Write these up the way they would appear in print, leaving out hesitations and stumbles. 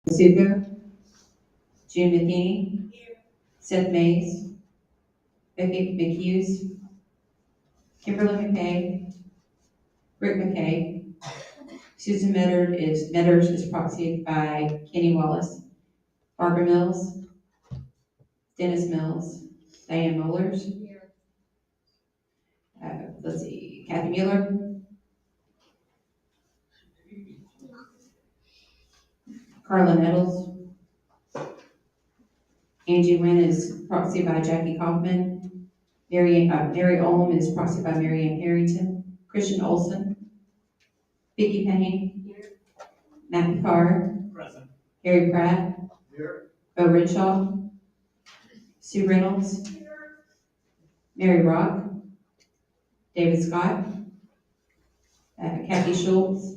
Zuko, June McKinney, Seth Mays, Becky McHughes, Kimberly McKay, Rick McKay. Susan Metters is proxied by Kenny Wallace. Barbara Mills, Dennis Mills, Diane Mullers. Let's see, Kathy Mueller, Carla Nettles. Angie Wynn is proxied by Jackie Kaufman. Mary Olm is proxied by Mary Ann Harrington. Christian Olson, Vicki Payne, Matt Picard, Present. Harry Pratt, Here. Bo Renshaw, Sue Reynolds, Mary Rock, David Scott, Kathy Schultz,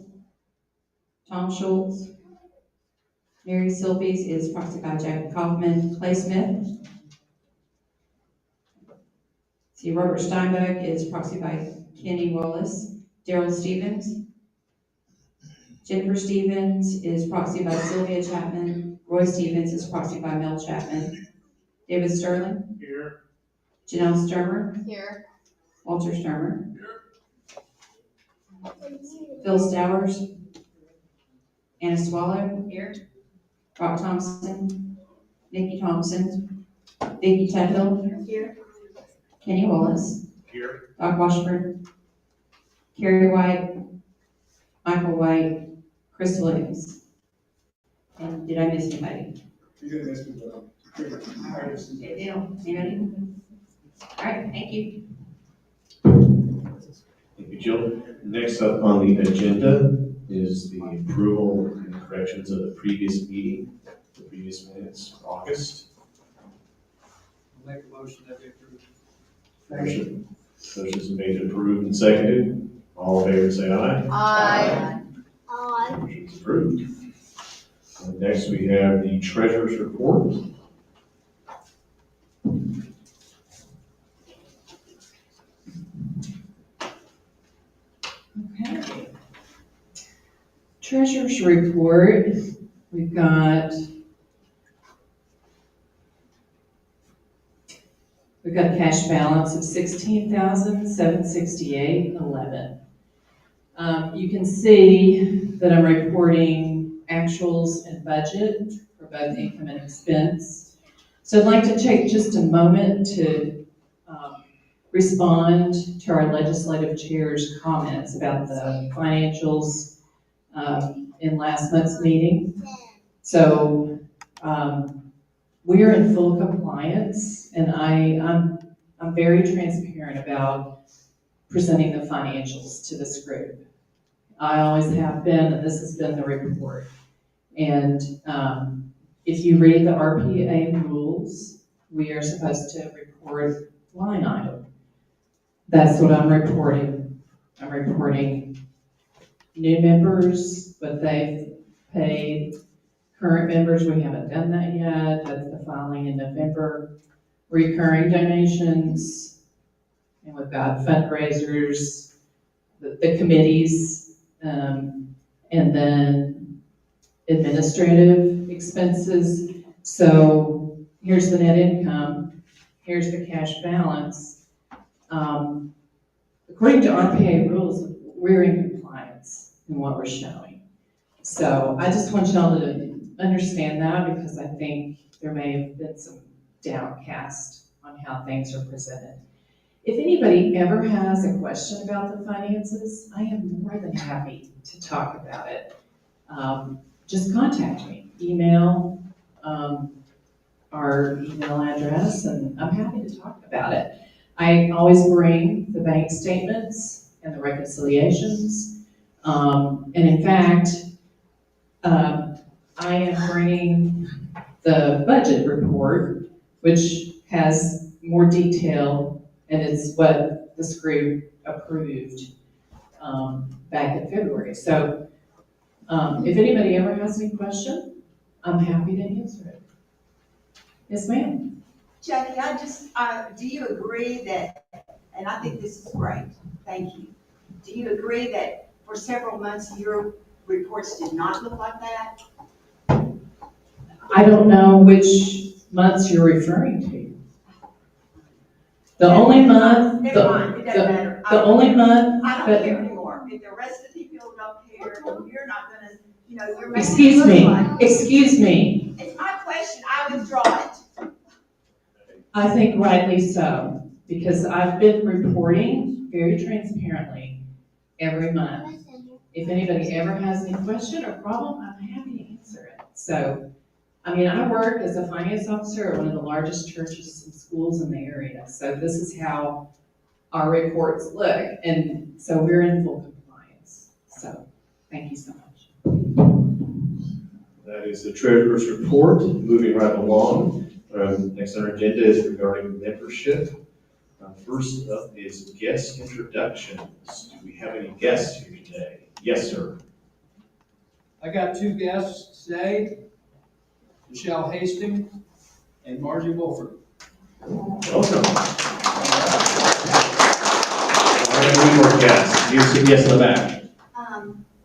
Tom Schultz, Mary Silvies is proxied by Jack Kaufman, Clay Smith. See, Robert Steinbeck is proxied by Kenny Wallace, Daryl Stevens. Jennifer Stevens is proxied by Sylvia Chapman. Roy Stevens is proxied by Mel Chapman. David Sterling. Here. Janelle Sturmer. Here. Walter Sturmer. Here. Phil Stowers. Anna Swallow. Here. Rob Thompson. Nikki Thompson. Vicki Tedhill. Here. Kenny Wallace. Here. Doc Washburn. Carrie White. Michael White. Chris Williams. And did I miss anybody? You didn't miss me, but Good deal. Anybody? All right, thank you. Thank you, Jill. Next up on the agenda is the approval and corrections of the previous meeting, the previous minutes for August. Make a motion that they approve. Motion's made to approve and seconded. All in favor, say aye. Aye. Motion's approved. And next we have the treasurer's report. Okay. Treasurer's report, we've got a cash balance of $16,768.11. You can see that I'm reporting actuals and budget for both income and expense. So I'd like to take just a moment to respond to our legislative chair's comments about the financials in last month's meeting. So we are in full compliance, and I'm very transparent about presenting the financials to this group. I always have been, and this has been the report. And if you read the RPA rules, we are supposed to report line item. That's what I'm reporting. I'm reporting new members, what they've paid. Current members, we haven't done that yet. That's the filing in November. Recurring donations, and we've got fundraisers, the committees, and then administrative expenses. So here's the net income. Here's the cash balance. According to RPA rules, we're in compliance in what we're showing. So I just want y'all to understand that, because I think there may have been some downcast on how things are presented. If anybody ever has a question about the finances, I am more than happy to talk about it. Just contact me, email our email address, and I'm happy to talk about it. I always bring the bank statements and the reconciliations. And in fact, I am bringing the budget report, which has more detail, and it's what this group approved back in February. So if anybody ever has any question, I'm happy to answer it. Yes, ma'am. Jackie, do you agree that, and I think this is great, thank you. Do you agree that for several months your reports did not look like that? I don't know which months you're referring to. The only month, Never mind, it doesn't matter. the only month I don't that, care anymore. If the rest of the people don't care, you're not gonna, you're making it excuse look me, like. excuse me, It's my question, I withdraw it. I think rightly so, because I've been reporting very transparently every month. If anybody ever has any question or problem, I'm happy to answer it. So, I mean, I work as a finance officer at one of the largest churches and schools in the area, so this is how our reports look, and so we're in full compliance. So, thank you so much. That is the treasurer's report. Moving right along. Next on our agenda is regarding membership. First up is guest introductions. Do we have any guests here today? Yes, sir. I got two guests today, Michelle Hastings and Margie Wolford. Welcome. All right, any more guests? Here's some guests in the back.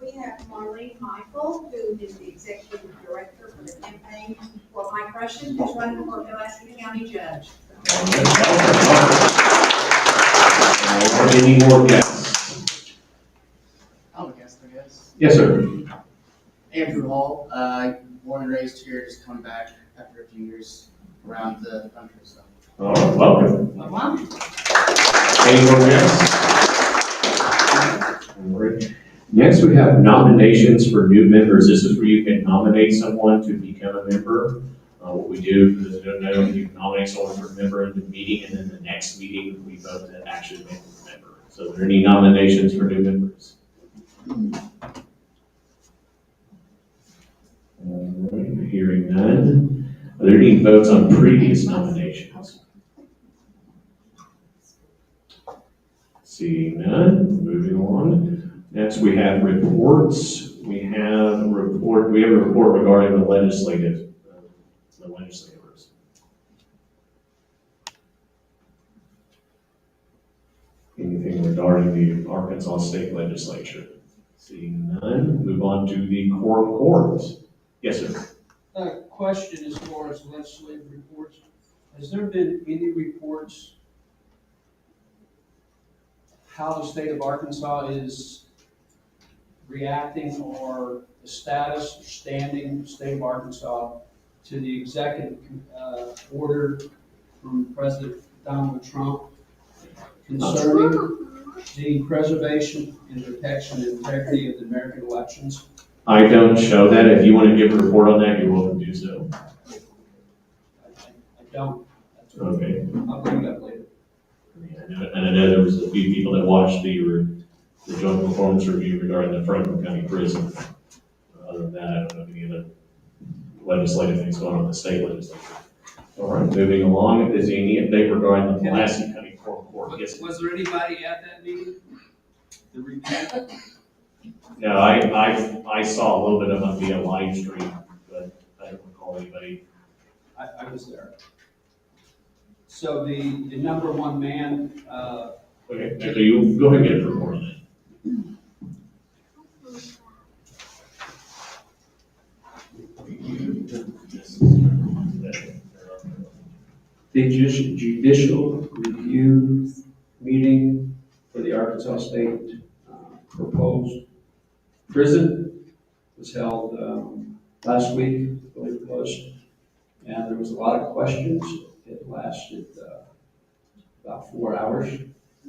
We have Marlene Michael, who is the executive director for the campaign for Mike Russian, who's running for Pulaski County Judge. Any more guests? I'm a guest, I guess. Yes, sir. Andrew Hall, born and raised here, just coming back after a few years around the country, so. All right, welcome. My mom? Any more guests? All right. Next, we have nominations for new members. This is where you can nominate someone to become a member. What we do, for those who don't know, you nominate someone for a member in the meeting, and then the next meeting, we vote to actually make them a member. So are there any nominations for new members? All right, hearing none. Are there any votes on previous nominations? Seeing none, moving on. Next, we have reports. We have a report regarding the legislators. Anything regarding the Arkansas State Legislature? Seeing none, move on to the quorum court. Yes, sir. Question as far as legislative reports. Has there been any reports how the state of Arkansas is reacting, or the status or standing of the state of Arkansas to the executive order from President Donald Trump concerning the preservation and protection and integrity of the American elections? I don't show that. If you want to give a report on that, you're welcome to do so. I don't. That's Okay. I'll bring it up later. And I know there was a few people that watched the joint performance review regarding the Franklin County Prison. Other than that, I don't know of any other legislative things going on in the state legislature. All right, moving along. Is there any update regarding the Pulaski County Court? Yes. Was there anybody at that meeting? The review? No, I saw a little bit of it via live stream, but I don't recall anybody. I was there. So the number one man, Okay, so you go ahead and get a report on that. The judicial review meeting for the Arkansas State proposed prison was held last week, I believe it was, and there was a lot of questions. It lasted about 4 hours.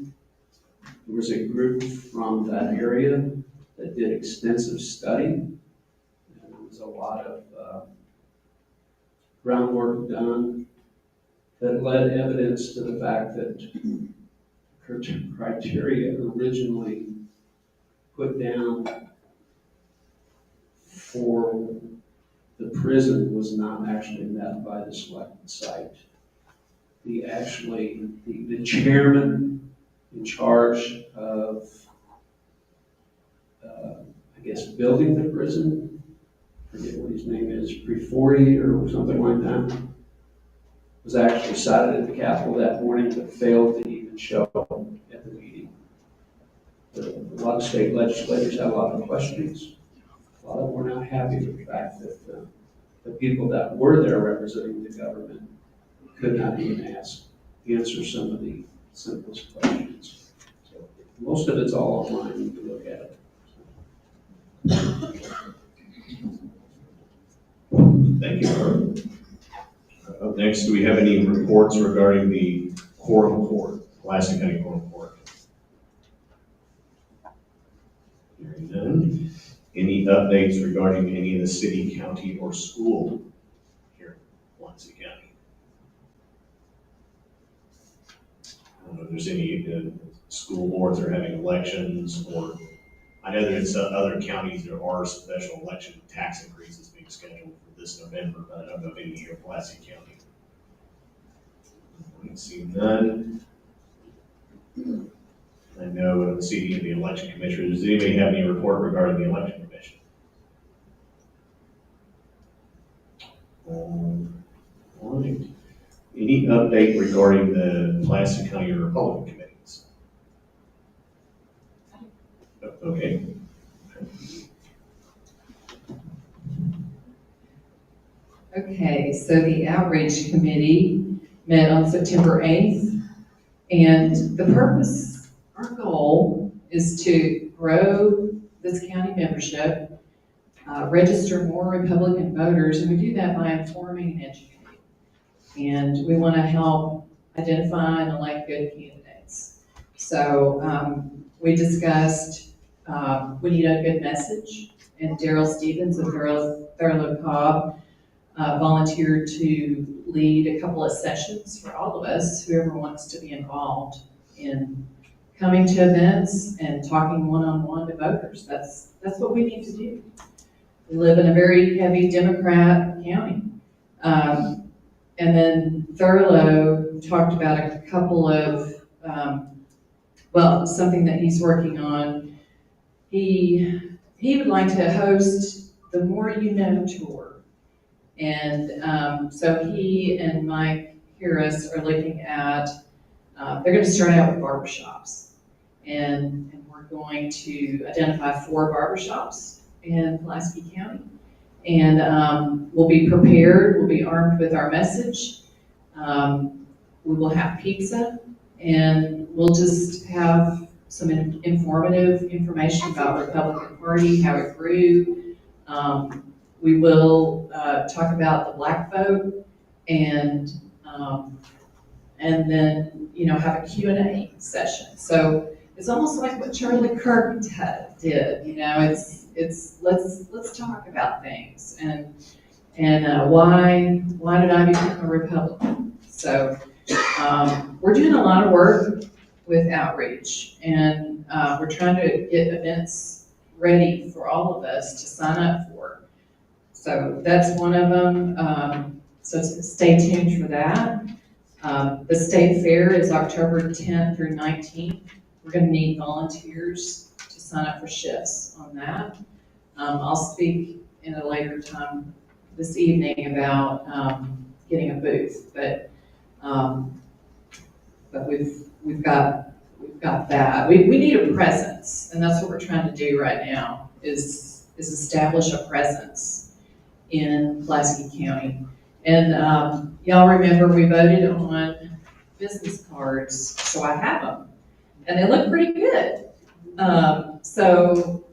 There was a group from that area that did extensive study, and there was a lot of groundwork done that led evidence to the fact that criteria originally put down for the prison was not actually met by the selected site. The chairman in charge of, I guess, building the prison, I forget what his name is, Preforty or something like that, was actually cited at the Capitol that morning, but failed to even show at the meeting. A lot of state legislators had a lot of questions. A lot of them were not happy with the fact that the people that were there representing the government could not even answer some of the simplest questions. So most of it's all online, you can look at it. Thank you, Herb. Up next, do we have any reports regarding the quorum court, Pulaski County Quorum Court? Hearing none. Any updates regarding any of the city, county, or school here in Pulaski County? I don't know if there's any school boards that are having elections, or I know that in some other counties, there are special election tax increases being scheduled for this November, but I don't know of any here in Pulaski County. I see none. I know of the CD of the election commissioner. Does anybody have any report regarding the election commission? All right. Any update regarding the Pulaski County Republican committees? Okay. Okay, so the outreach committee met on September 8th, and the purpose, our goal is to grow this county membership, register more Republican voters, and we do that by informing and educating. And we want to help identify and elect good candidates. So we discussed we need a good message, and Daryl Stevens and Thurlow Cobb volunteered to lead a couple of sessions for all of us, whoever wants to be involved in coming to events and talking one-on-one to voters. That's what we need to do. We live in a very heavy Democrat county. And then Thurlow talked about a couple of, something that he's working on. He would like to host the More You Know tour. And so he and Mike Harris are looking at, they're going to start out with barbershops. And we're going to identify 4 barbershops in Pulaski County. And we'll be prepared, we'll be armed with our message. We will have pizza, and we'll just have some informative information about the Republican Party, how it grew. We will talk about the black vote, and then, have a Q&A session. So it's almost like what Charlie Kirk did, it's let's talk about things, and why did I become a Republican? So we're doing a lot of work with outreach, and we're trying to get events ready for all of us to sign up for. So that's one of them. So stay tuned for that. The state fair is October 10th through 19th. We're going to need volunteers to sign up for shifts on that. I'll speak in a later time this evening about getting a booth, but we've got that. We need a presence, and that's what we're trying to do right now is establish a presence in Pulaski County. And y'all remember we voted on business cards, so I have them, and they look pretty good. So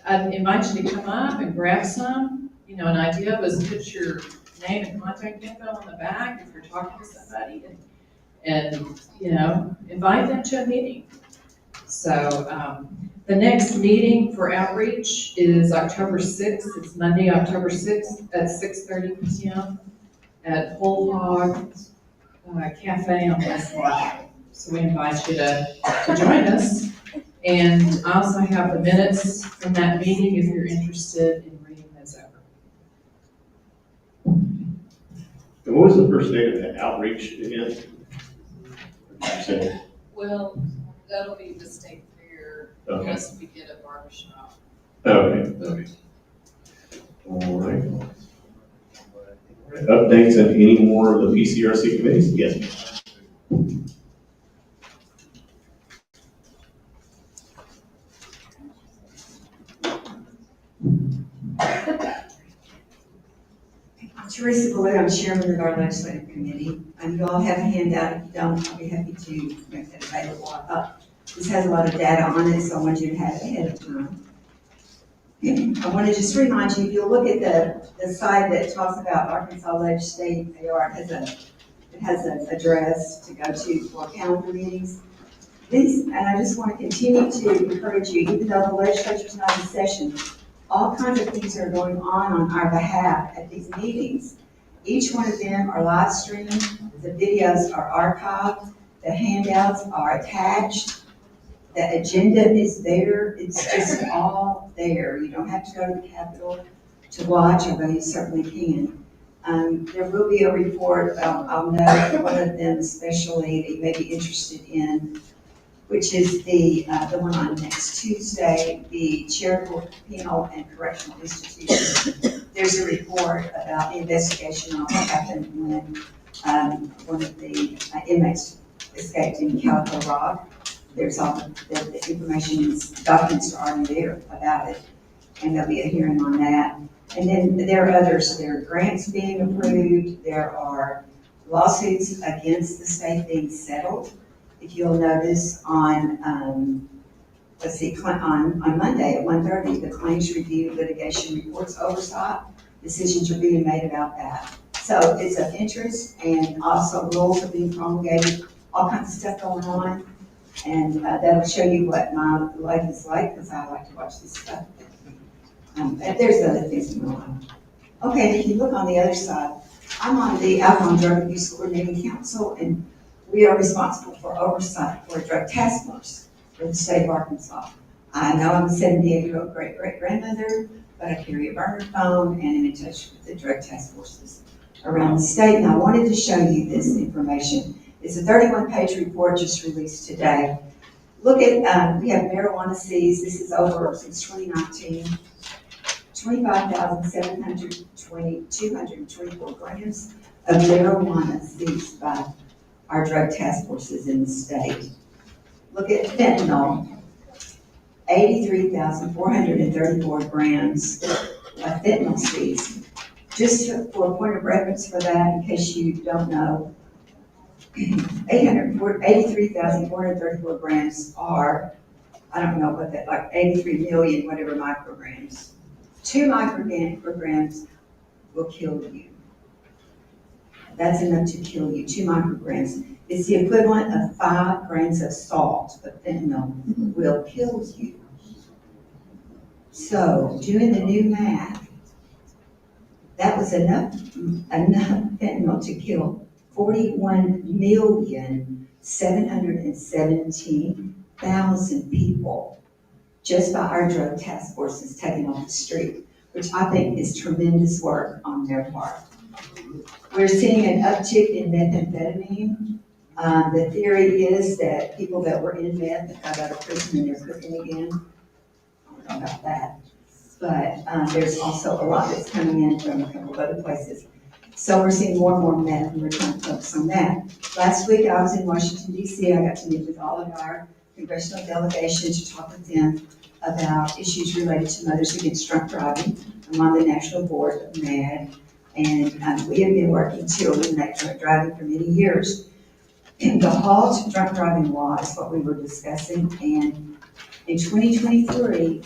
I invite you to come up and grab some. An idea was put your name and contact info on the back if you're talking to somebody, and invite them to a meeting. So the next meeting for outreach is October 6th. It's Monday, October 6th at 6:30 p.m. at Whole Hog Cafe on West Market. So we invite you to join us. And I also have the minutes from that meeting if you're interested in reading those over. And what was the first date of that outreach again? You said? Well, that'll be the state fair, Okay. unless we get a barbershop. Okay. All right. Updates on any more of the PCRC committees? Yes, ma'am. Teresa Blue, I'm chairman of our legislative committee, and you all have a handout. If you don't, I'll be happy to make that available. This has a lot of data on it, so I want you to have it ahead of time. I want to just remind you, if you'll look at the side that talks about Arkansas Legislative AR, it has an address to go to for calendar meetings. And I just want to continue to encourage you, even though the legislature's not in session, all kinds of things are going on our behalf at these meetings. Each one of them are live streamed, the videos are archived, the handouts are attached, the agenda is there, it's just all there. You don't have to go to the Capitol to watch, although you certainly can. There will be a report, I'll note one of them especially that you may be interested in, which is the one on next Tuesday, the charitable penal and correctional institution. There's a report about the investigation on what happened when one of the inmates escaped in Calico Rock. There's all the information, documents are already there about it, and there'll be a hearing on that. And then there are others. There are grants being approved. There are lawsuits against the state being settled. If you'll notice on, on Monday at 1:30, the claims review litigation reports oversight, decisions are being made about that. So it's of interest, and also rules are being promulgated, all kinds of stuff going on. And that'll show you what my life is like, because I like to watch this stuff. And there's other things going on. Okay, if you look on the other side, I'm on the Alcohol and Drug Abuse Coordinating Council, and we are responsible for oversight for a drug task force for the state of Arkansas. I know I'm a 78-year-old great-great-grandmother, but I carry a burner phone and am in touch with the drug task forces around the state. And I wanted to show you this information. It's a 31-page report just released today. Look at, we have marijuana seized. This is over since 2019. 224 grams of marijuana seized by our drug task forces in the state. Look at fentanyl, 83,434 grams of fentanyl seized. Just for a point of reference for that, in case you don't know, 83,434 grams are, I don't know what that, like 83 million, whatever micrograms. 2 micrograms will kill you. That's enough to kill you, 2 micrograms. It's the equivalent of 5 grains of salt, but fentanyl will kill you. So, doing the new math, that was enough fentanyl to kill 41,717,000 people just by our drug task forces taking off the street, which I think is tremendous work on their part. We're seeing an uptick in methamphetamine. The theory is that people that were in meth that got out of prison and they're cooking again. I don't know about that. But there's also a lot that's coming in from a couple of other places. So we're seeing more and more meth, and we're trying to focus on that. Last week I was in Washington, D.C. I got to meet with all of our congressional delegations to talk with them about issues related to mothers against drunk driving. I'm on the national board of MAD, and we have been working to eliminate drunk driving for many years. And the halt drunk driving law is what we were discussing, and in 2023,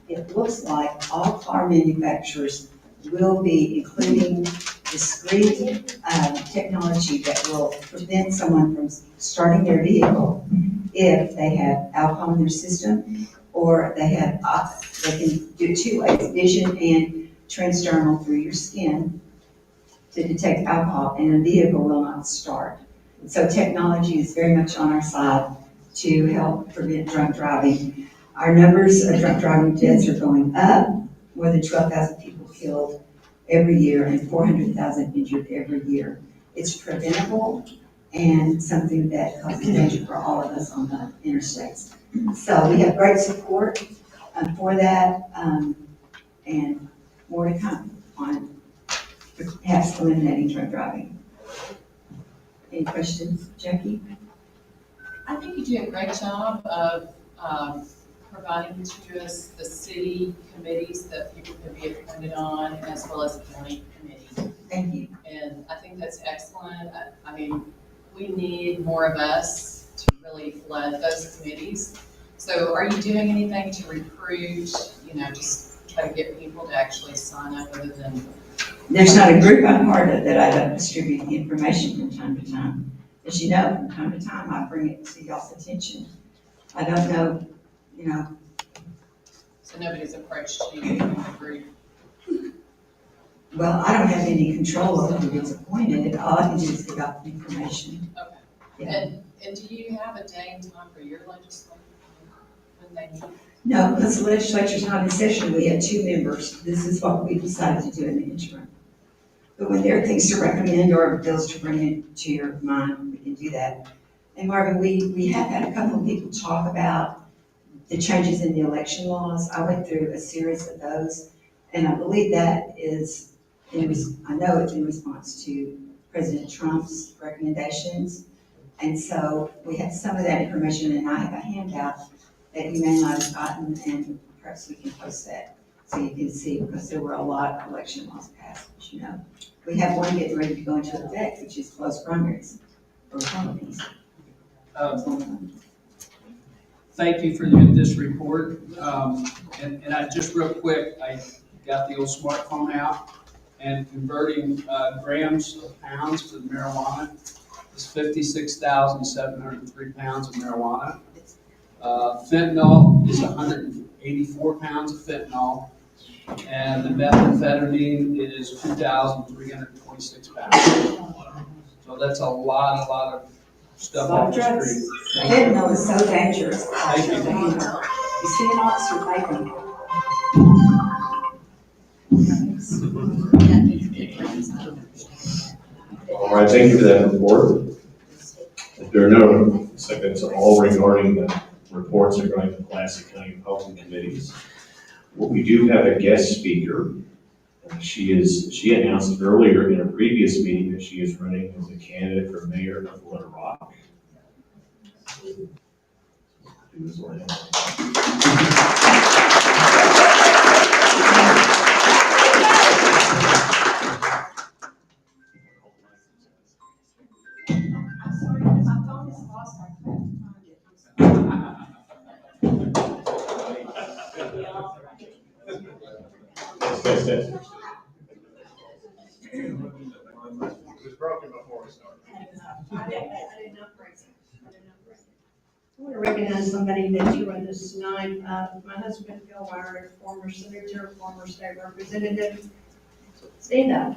it looks like all car manufacturers will be including discrete technology that will prevent someone from starting their vehicle if they have alcohol in their system, or they can do it 2 ways, vision and transdermal through your skin to detect alcohol, and a vehicle will not start. So technology is very much on our side to help prevent drunk driving. Our numbers of drunk driving deaths are going up, more than 12,000 people killed every year and 400,000 injured every year. It's preventable and something that causes danger for all of us on the interstates. So we have great support for that, and more to come on perhaps eliminating drunk driving. Any questions, Jackie? I think you do a great job of providing to us the city committees that people can be appointed on, as well as the county committees. that's excellent. I mean, we need more of us to really flood those committees. So are you doing anything to recruit, just try to get people to actually sign up other than? There's not a group I'm part of that I don't distribute the information from time to time. As you know, from time to time, I bring it to y'all's attention. I don't know, So nobody's approached you in the group? well, I don't have any control over who gets appointed. All I can do is give out the information. Okay. Yeah. And do you have a day and time for your legislature when they meet? No, because the legislature's not in session. We had 2 members. This is what we decided to do in the interim. But when there are things to recommend or bills to bring into your mind, we can do that. And Marvin, we have had a couple of people talk about the changes in the election laws. I went through a series of those, and I believe that is, I know it's in response to President Trump's recommendations. And so we have some of that information, and I have a handout that you may not have gotten, and perhaps we can post that so you can see, because there were a lot of election laws passed, as you know. We have one getting ready to go into effect, which is closed primaries for Republicans. Thank you for this report. And I just real quick, I got the old smartphone out, and converting grams of pounds to marijuana is 56,703 pounds of marijuana. Fentanyl is 184 pounds of fentanyl, and the methamphetamine is 2,326 pounds. So that's a lot of stuff off the street. Fentanyl is so dangerous. Thank you. You see an officer fighting. All right, thank you for that report. If there are no seconds, all regarding the reports regarding the Pulaski County Public Committees. Well, we do have a guest speaker. She announced earlier in a previous meeting that she is running as a candidate for mayor of Little Rock. Yes. It was broken before we started. I want to recognize somebody that you with us tonight. My husband, Phil Wire, former senator, former state representative. Stand up.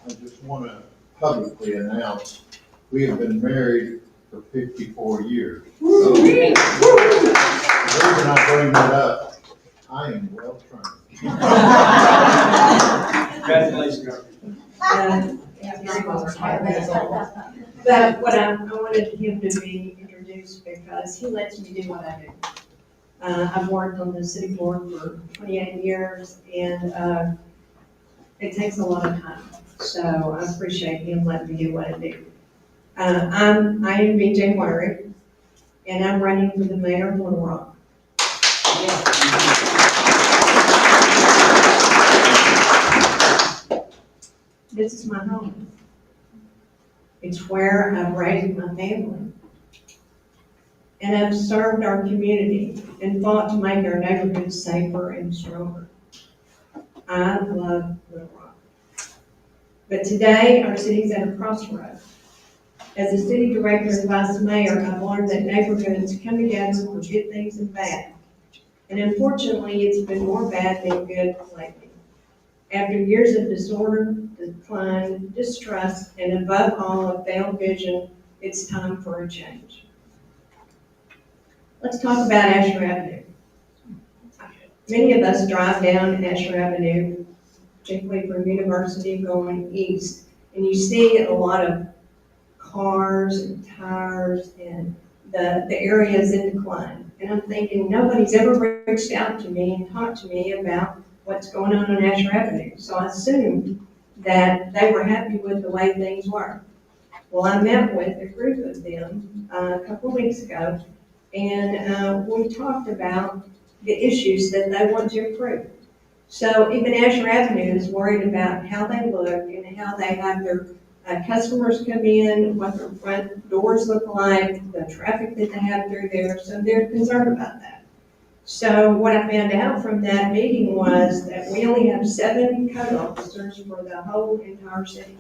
I just want to publicly announce, we have been married for 54 years. So, the reason I bring that up, I am well trained. Congratulations. But what I wanted him to be introduced because he lets me do what I do. I've worked on the city board for 28 years, and it takes a lot of time. So I appreciate him letting me do what I do. I am BJ Wiry, and I'm running for the mayor of Little Rock. This is my home. It's where I've raised my family. And I've served our community and fought to make our neighborhoods safer and stronger. I love Little Rock. But today, our city's at a crossroads. As a city director and vice mayor, I've learned that neighborhoods come together for good things and bad. And unfortunately, it's been more bad than good lately. After years of disorder, decline, distrust, and above all, a failed vision, it's time for a change. Let's talk about Asher Avenue. Many of us drive down Asher Avenue, particularly from University going east, and you see a lot of cars and tires, and the area is in decline. And I'm thinking, nobody's ever reached out to me and talked to me about what's going on Asher Avenue. So I assumed that they were happy with the way things were. Well, I met with a group of them a couple of weeks ago, and we talked about the issues that they want to improve. So even Asher Avenue is worried about how they look and how they have their customers come in, what their front doors look like, the traffic that they have through there, so they're concerned about that. So what I found out from that meeting was that we only have 7 code officers for the whole entire city.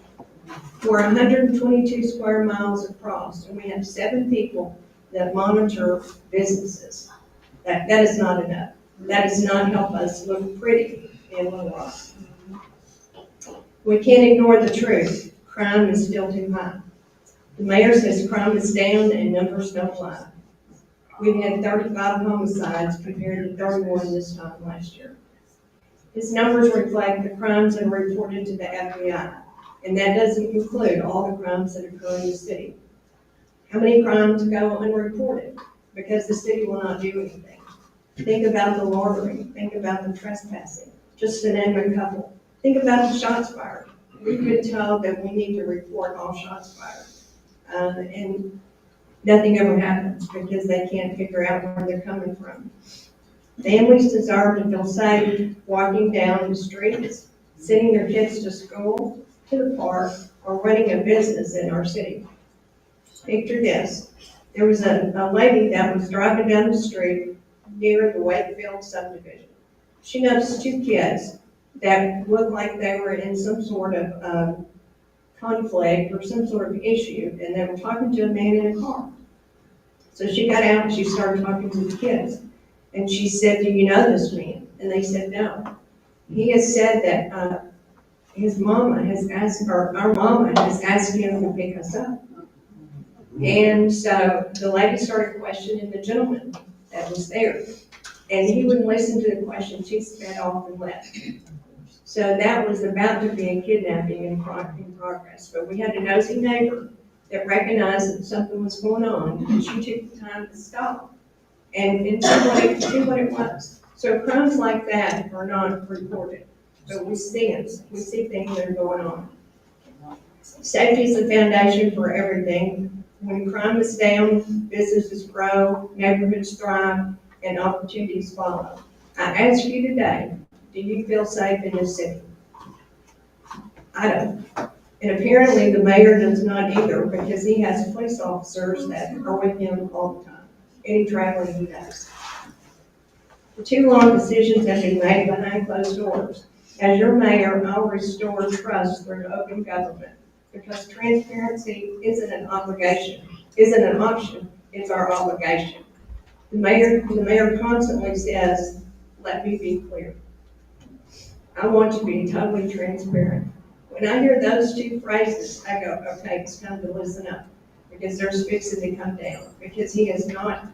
We're 122 square miles across, and we have 7 people that monitor businesses. That is not enough. That does not help us look pretty in Little Rock. We can't ignore the truth. Crime is still too high. The mayor says crime is down and numbers don't lie. We've had 35 homicides compared to 31 this time last year. His numbers reflect the crimes that are reported to the FBI, and that doesn't include all the crimes that occur in the city. How many crimes go unreported because the city will not do anything? Think about the loitering, think about the trespassing, just to name a couple. Think about the shots fired. We've been told that we need to report all shots fired. And nothing ever happens because they can't figure out where they're coming from. Families deserve to feel safe walking down the streets, sending their kids to school, to the park, or running a business in our city. Picture this. There was a lady that was driving down the street near the Wakefield subdivision. She noticed 2 kids that looked like they were in some sort of conflict or some sort of issue, and they were talking to a man in a car. So she got out and she started talking to the kids. And she said, "Do you know this man?" And they said, "No." He has said that his mama has asked, or our mama has asked him to pick us up. And so the lady started questioning the gentleman that was there. And he wouldn't listen to the question. She sped off and left. So that was about to be a kidnapping in progress. But we had a nosy neighbor that recognized that something was going on, and she took the time to stop and see what it was. So crimes like that are not reported, but we see it. We see things that are going on. Safety is the foundation for everything. When crime is down, businesses grow, neighborhoods thrive, and opportunities follow. I ask you today, do you feel safe in this city? I don't. And apparently the mayor does not either, because he has police officers that are with him all the time. Any traveling he does. For too long, decisions have been made behind closed doors. As your mayor, I'll restore trust through open government, because transparency isn't an obligation, isn't an option, it's our obligation. The mayor constantly says, "Let me be clear." I want to be totally transparent. When I hear those 2 phrases, I go, okay, it's time to listen up, because there's fixing to come down, because he is not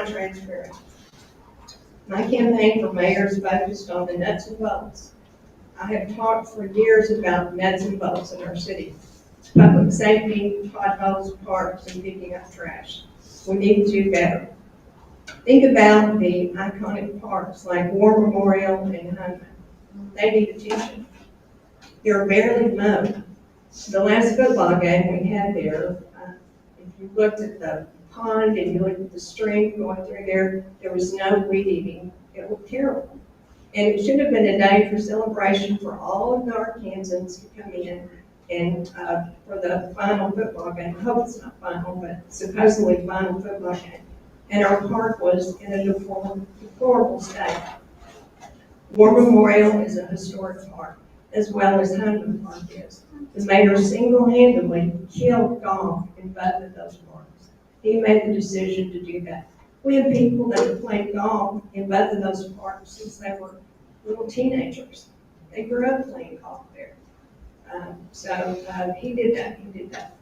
transparent. My campaign for mayor is focused on the nuts and bolts. I have talked for years about nuts and bolts in our city. Public safety, potholes, parks, and picking up trash. We need to do better. Think about the iconic parks like War Memorial and Hunman. They need attention. They're barely mowed. The last football game we had there, if you looked at the pond and you looked at the stream going through there, there was no weed eating. It looked terrible. And it should have been a day for celebration for all of the Arkansans to come in and for the final football game. I hope it's not final, but supposedly final football game. And our park was in a deplorable state. War Memorial is a historic park, as well as Hunman Park is. The mayor single-handedly killed golf in both of those parks. He made the decision to do that. We have people that have played golf in both of those parks since they were little teenagers. They grew up playing golf there. He did that.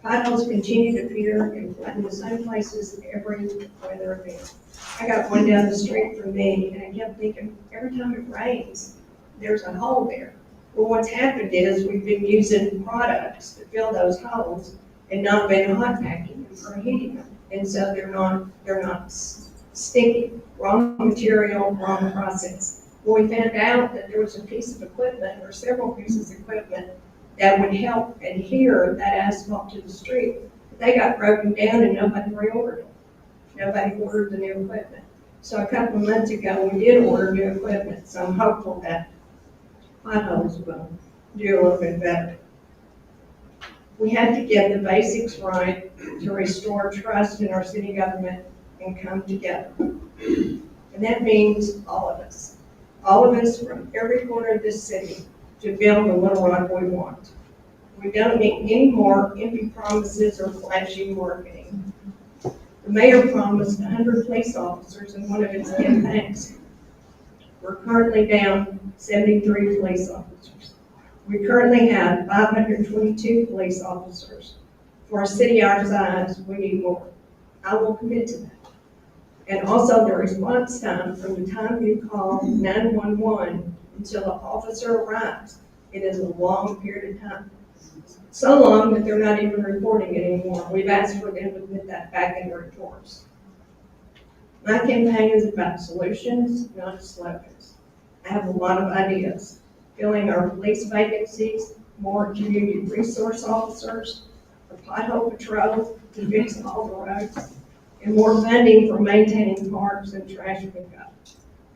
Potholes continue to appear and flood in the same places every weather event. I got one down the street from me, and I kept thinking, every time it rains, there's a hole there. Well, what's happened is we've been using products to fill those holes and not been hot packing them or heating them. And so they're not sticking. Wrong material, wrong process. Well, we found out that there was a piece of equipment or several pieces of equipment that would help adhere that asphalt to the street. They got broken down and nobody reordered them. Nobody ordered the new equipment. So a couple of months ago, we did order new equipment, so I'm hopeful that potholes will do a little bit better. We have to get the basics right to restore trust in our city government and come together. And that means all of us from every corner of this city to build the Little Rock we want. We don't need any more empty promises or flashy marketing. The mayor promised 100 police officers in one of his campaigns. We're currently down 73 police officers. We currently have 522 police officers. For a city our size, we need more. I will commit to that. And also the response time from the time you call 911 until the officer arrives, it is a long period of time. So long that they're not even reporting it anymore. We've asked for them to put that back in their reports. My campaign is about solutions, not slogans. I have a lot of ideas. Filling our police vacancies, more community resource officers, a pothole patrol to fix all the roads, and more funding for maintaining parks and trash pickup.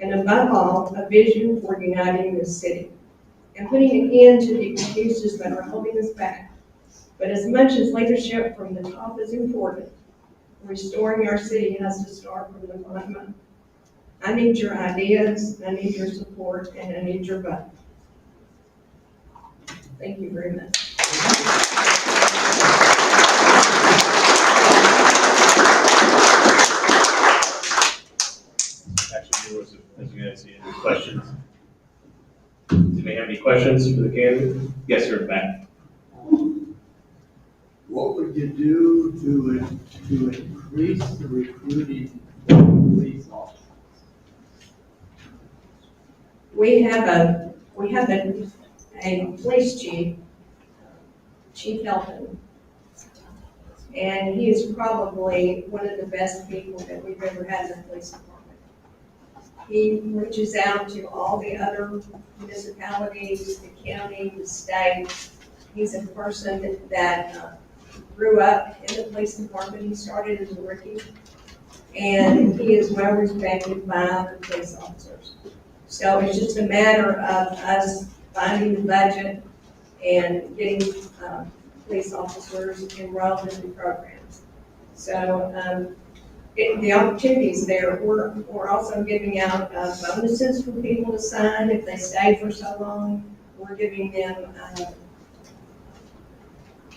And above all, a vision for uniting this city and putting an end to the excuses that are holding us back. But as much as leadership from the top is important, restoring our city has to start from the bottom up. I need your ideas, I need your support, and I need your vote. Thank you very much. Actually, there was, as you guys see, any questions? Do you have any questions for the candidate? Yes, sir, back. What would you do to increase the recruiting of police officers? We have a police chief, Chief Helton, and he is probably one of the best people that we've ever had in the police department. He reaches out to all the other municipalities, the county, the state. He's a person that grew up in the police department. He started as a rookie, and he is well respected by the police officers. So it's just a matter of us finding the budget and getting police officers enrolled in the programs. So the opportunities there. We're also giving out bonuses for people to sign if they stay for so long. We're giving them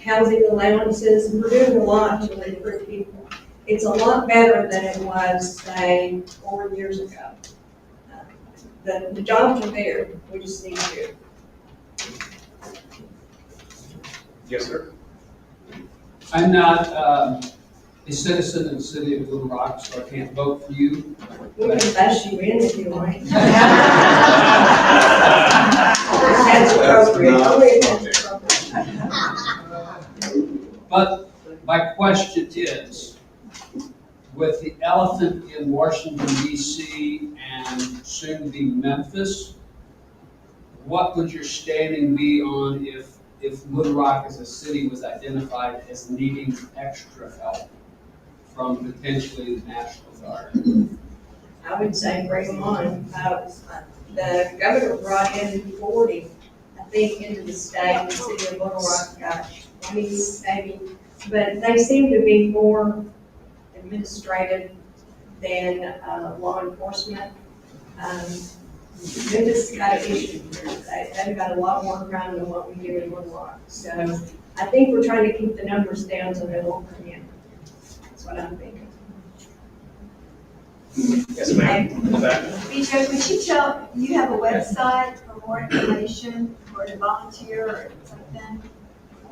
housing allowances. We're doing a lot to recruit people. It's a lot better than it was, say, 4 years ago. The jobs are there, we just need to. Yes, sir. I'm not a citizen of the city of Little Rock, so I can't vote for you. We can bash you in if you like. That's That's appropriate. not Only if that's appropriate. But my question is, with the elephant in Washington DC and soon to be Memphis, what would your standing be on if Little Rock as a city was identified as needing extra help from potentially the National Guard? I would say bring them on. The governor brought in 40, I think, into the state. The city of Little Rock got 20 maybe, but they seem to be more administrative than law enforcement. They just got an issue. They've got a lot more crime than what we do in Little Rock. So I think we're trying to keep the numbers down so they won't come in. That's what I'm thinking. Yes, ma'am. BJ, would you tell, you have a website for more information or to volunteer or something?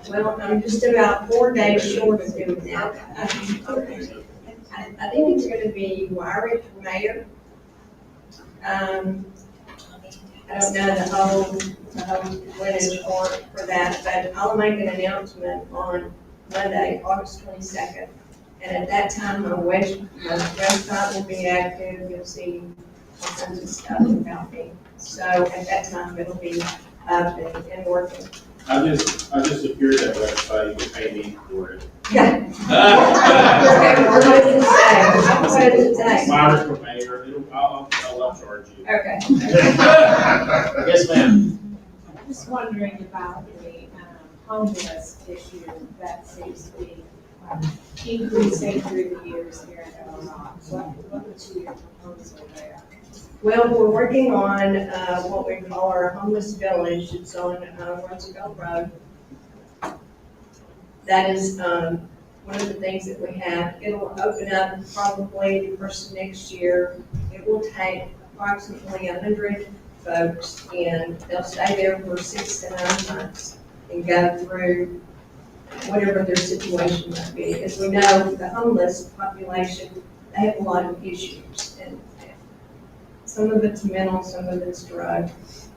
Well, I'm just about 4 days short of doing that. Okay. I think it's going to be Wyrick Mayor. I don't know the whole lineage for that, but I'll make an announcement on Monday, August 22nd. And at that time, my website will be active. You'll see all kinds of stuff about me. So at that time, it'll be up and working. I just secured that website, you can pay me for it. Yeah. We're going to say, said it today. Myrick for mayor, I'll upcharge you. Okay. Yes, ma'am. I'm just wondering about the homeless issue that seems to be increasing through the years here in Illinois. What would your proposal there? Well, we're working on, what we call our homeless village. It's on, Roosevelt Road. That is, one of the things that we have. It'll open up probably the first of next year. It will take approximately 100 folks, and they'll stay there for 6 to 9 months and go through whatever their situation might be. As we know, the homeless population, they have a lot of issues, and some of it's mental, some of it's drug.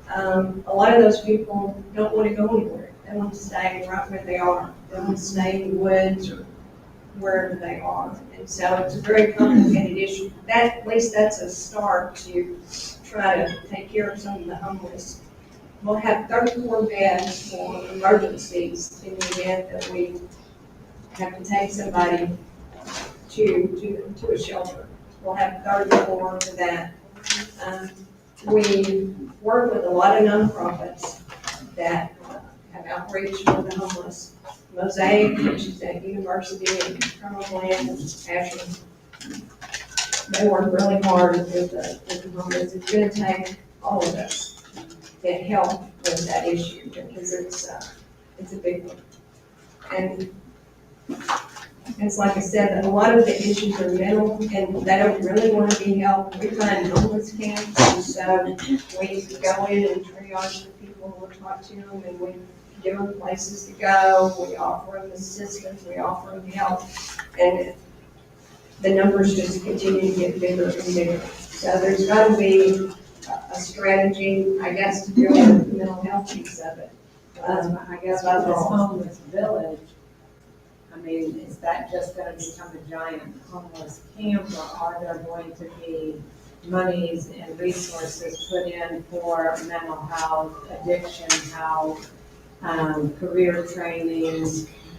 A lot of those people don't want to go anywhere. They want to stay right where they are. They want to stay in the woods or wherever they are. And so it's a very complicated issue. That, at least that's a start to try to take care of some of the homeless. We'll have 34 beds for emergencies in the event that we have to take somebody to a shelter. We'll have 34 for that. We work with a lot of nonprofits that have outreach for the homeless. Mosaic, which is at University of Cumberland, Ashland. They work really hard with the homeless. It's going to take all of us to help with that issue because it's a big one. And it's like I said, a lot of the issues are mental and they don't really want to be helped. We find homeless camps, and so we go in and triage the people, we'll talk to them, and we give them places to go, we offer them assistance, we offer them help, and the numbers just continue to get bigger and bigger. So there's got to be a strategy, I guess, to deal with the mental health piece of it. I guess with this homeless village, I mean, is that just gonna become a giant homeless camp, or are there going to be monies and resources put in for mental health, addiction health, career training,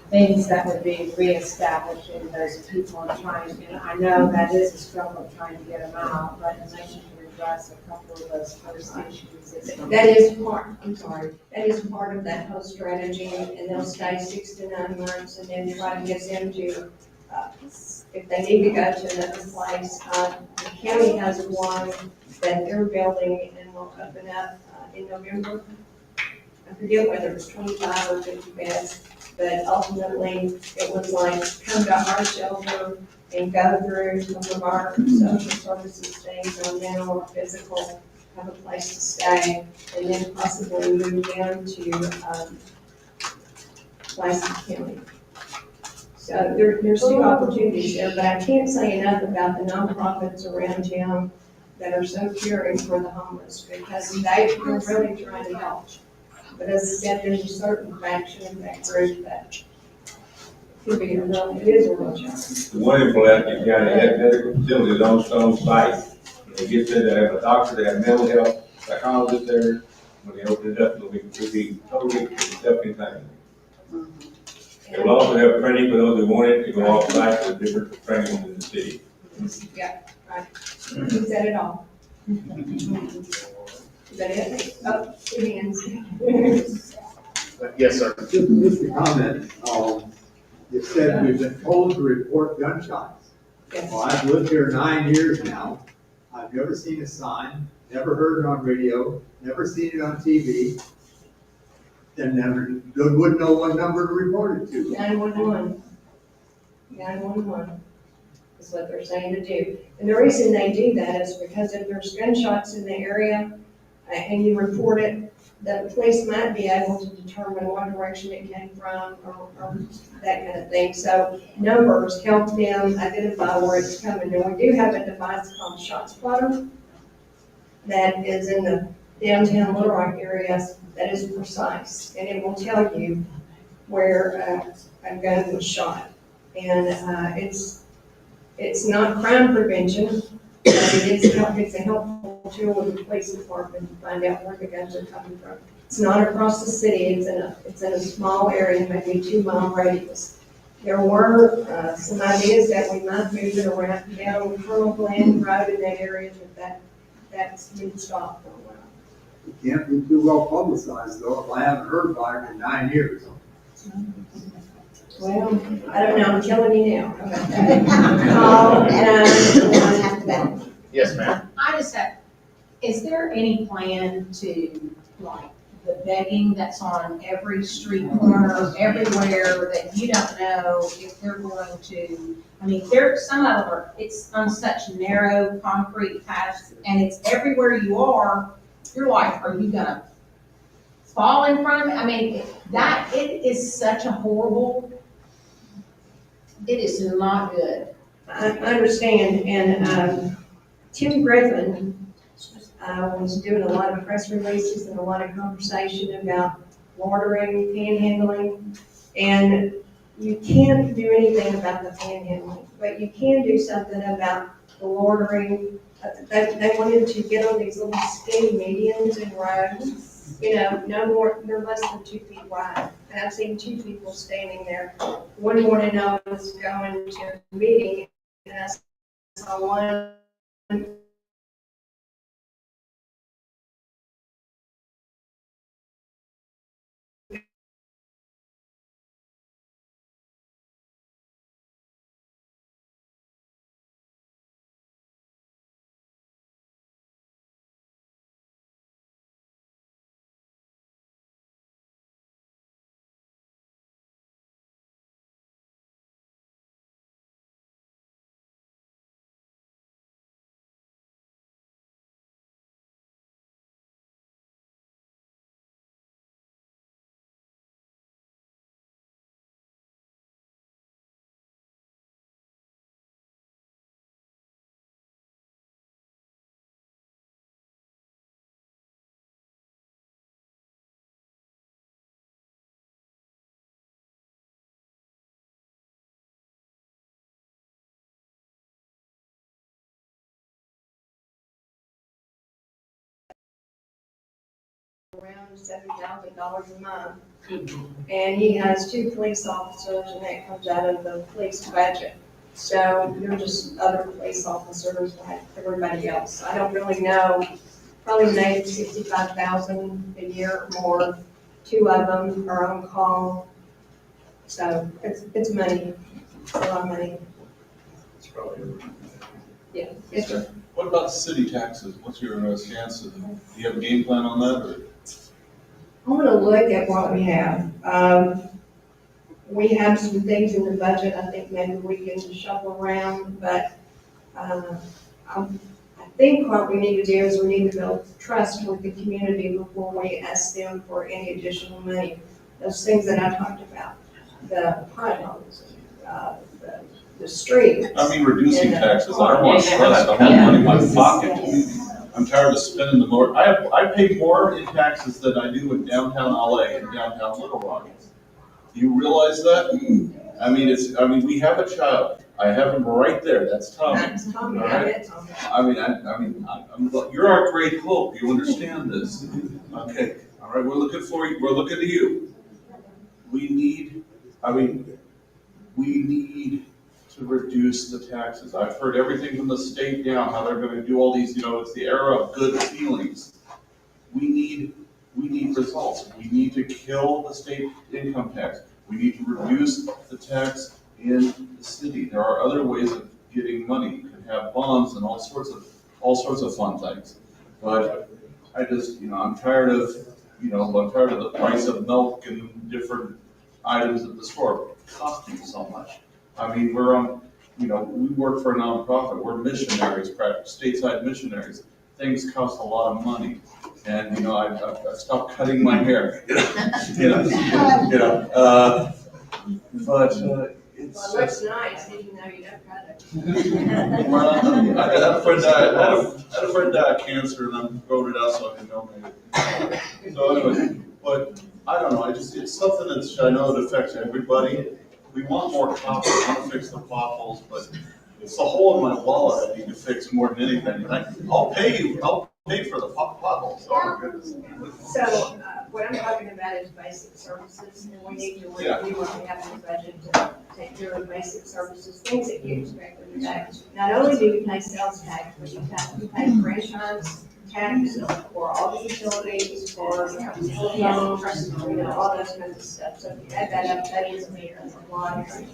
things that would be reestablishing those people and trying, and I know that is a struggle trying to get them out, but unless you can address a couple of those first issues. That is part of that whole strategy, and they'll stay 6 to 9 months and then try to get them to, if they need to go to another place. The county has one that they're building and will open up in November. I forget whether it was 25 or 50 beds, but ultimately it was like, come to our shelter and go through some of our social services things on mental or physical, have a place to stay, and then possibly move down to Pulaski County. So there's 2 opportunities there, but I can't say enough about the nonprofits around town that are so caring for the homeless because they're really trying to help. But as I said, there's a certain faction of that group that could be it is a real challenge. The one in Pulaski County had medical facilities on Stone site. When they get there, they have a doctor, they have mental health psychologist there. When they open it up, it'll be totally self-contained. They will also have training for those who want it, to go off site for different training in the city. Yeah, right. You said it all. Is that it? Oh, 2 hands. Yes, sir. Just a comment, you said we've been told to report gunshots. Yes. Well, I've lived here 9 years now. I've never seen a sign, never heard it on radio, never seen it on TV. And wouldn't know what number to report it to. 911. 911 is what they're saying to do. And the reason they do that is because if there's gunshots in the area and you report it, the police might be able to determine what direction it came from or that kind of thing. So numbers help them identify where it's coming. And we do have a device called ShotSpotter that is in the downtown Little Rock area that is precise, and it will tell you where a gun was shot. And it's not crime prevention, but it's a helpful tool with the police department to find out where the guns are coming from. It's not across the city, it's in a small area, maybe a 2-mile radius. there were, some ideas that we might move it around down Colonel Glenn Road in that area, but that's been stopped for a while. It can't be too well publicized though, if I haven't heard about it in 9 years. Well, I don't know, I'm telling you now. Call, and after that. Yes, ma'am. I just have, is there any plan to, like, the begging that's on every street corner, everywhere, that you don't know if they're going to, I mean, some of them are, it's on such narrow concrete paths, and it's everywhere you are, you're like, are you gonna fall in front of me? I mean, it is such a horrible, it is not good. I understand, and, Tim Griffin, was doing a lot of press releases and a lot of conversation about loitering, panhandling, and you can't do anything about the panhandling, but you can do something about the loitering. They wanted to get on these little skinny medians and roads, no more, they're less than 2 feet wide. And I've seen 2 people standing there. One morning I was going to a meeting and I saw one around $7,000 a month. And he has 2 police officers and that comes out of the police budget. So they're just other police officers like everybody else. I don't really know, probably made 65,000 a year or more. 2 of them are on call. So it's money, it's a lot of money. It's probably. Yeah, yes, sir. What about city taxes? What's your stance? Do you have a game plan on that, or? I'm gonna look at what we have. We have some things in the budget, I think maybe we can shuffle around, but, I think what we need to do is we need to build trust with the community before we ask them for any additional money. Those things that I talked about, the potholes, the streets. I mean, reducing and, taxes. I don't want to stress the whole money in my pocket. I'm tired of spending the more. I pay more in taxes than I do in downtown LA and downtown Little Rock. Do you realize that? I mean, we have a child. I have him right there. That's Tommy. That's Tommy, All I right? bet Tommy. You're our great hope. You understand this. Okay. All right. We're looking for you. We're looking to you. We need to reduce the taxes. I've heard everything from the state down, how they're gonna do all these, it's the era of good feelings. We need results. We need to kill the state income tax. We need to reduce the tax in the city. There are other ways of getting money. You can have bonds and all sorts of fun things. But I just, I'm tired of the price of milk and different items at the store costing so much. I mean, we work for a nonprofit. We're missionaries, stateside missionaries. Things cost a lot of money. And, I stopped cutting my hair, but, it's. Well, it looks nice, even though you don't cut it. Well, I had a friend die of cancer and I'm growing it out so I can donate it. So anyway, but I don't know, it's something I know it affects everybody. We want more copper, we want to fix the potholes, but it's the hole in my wallet I need to fix more than anything. I'll pay for the potholes, oh my goodness. So, what I'm talking about is basic services, and we need to review what we have in the budget to take care of basic services, things that you expect them to pay. Not only do you pay sales tax, but you pay franchise tax for all the utilities, for telephone, all those kinds of stuff. So if you add that up, that is a lot. Thank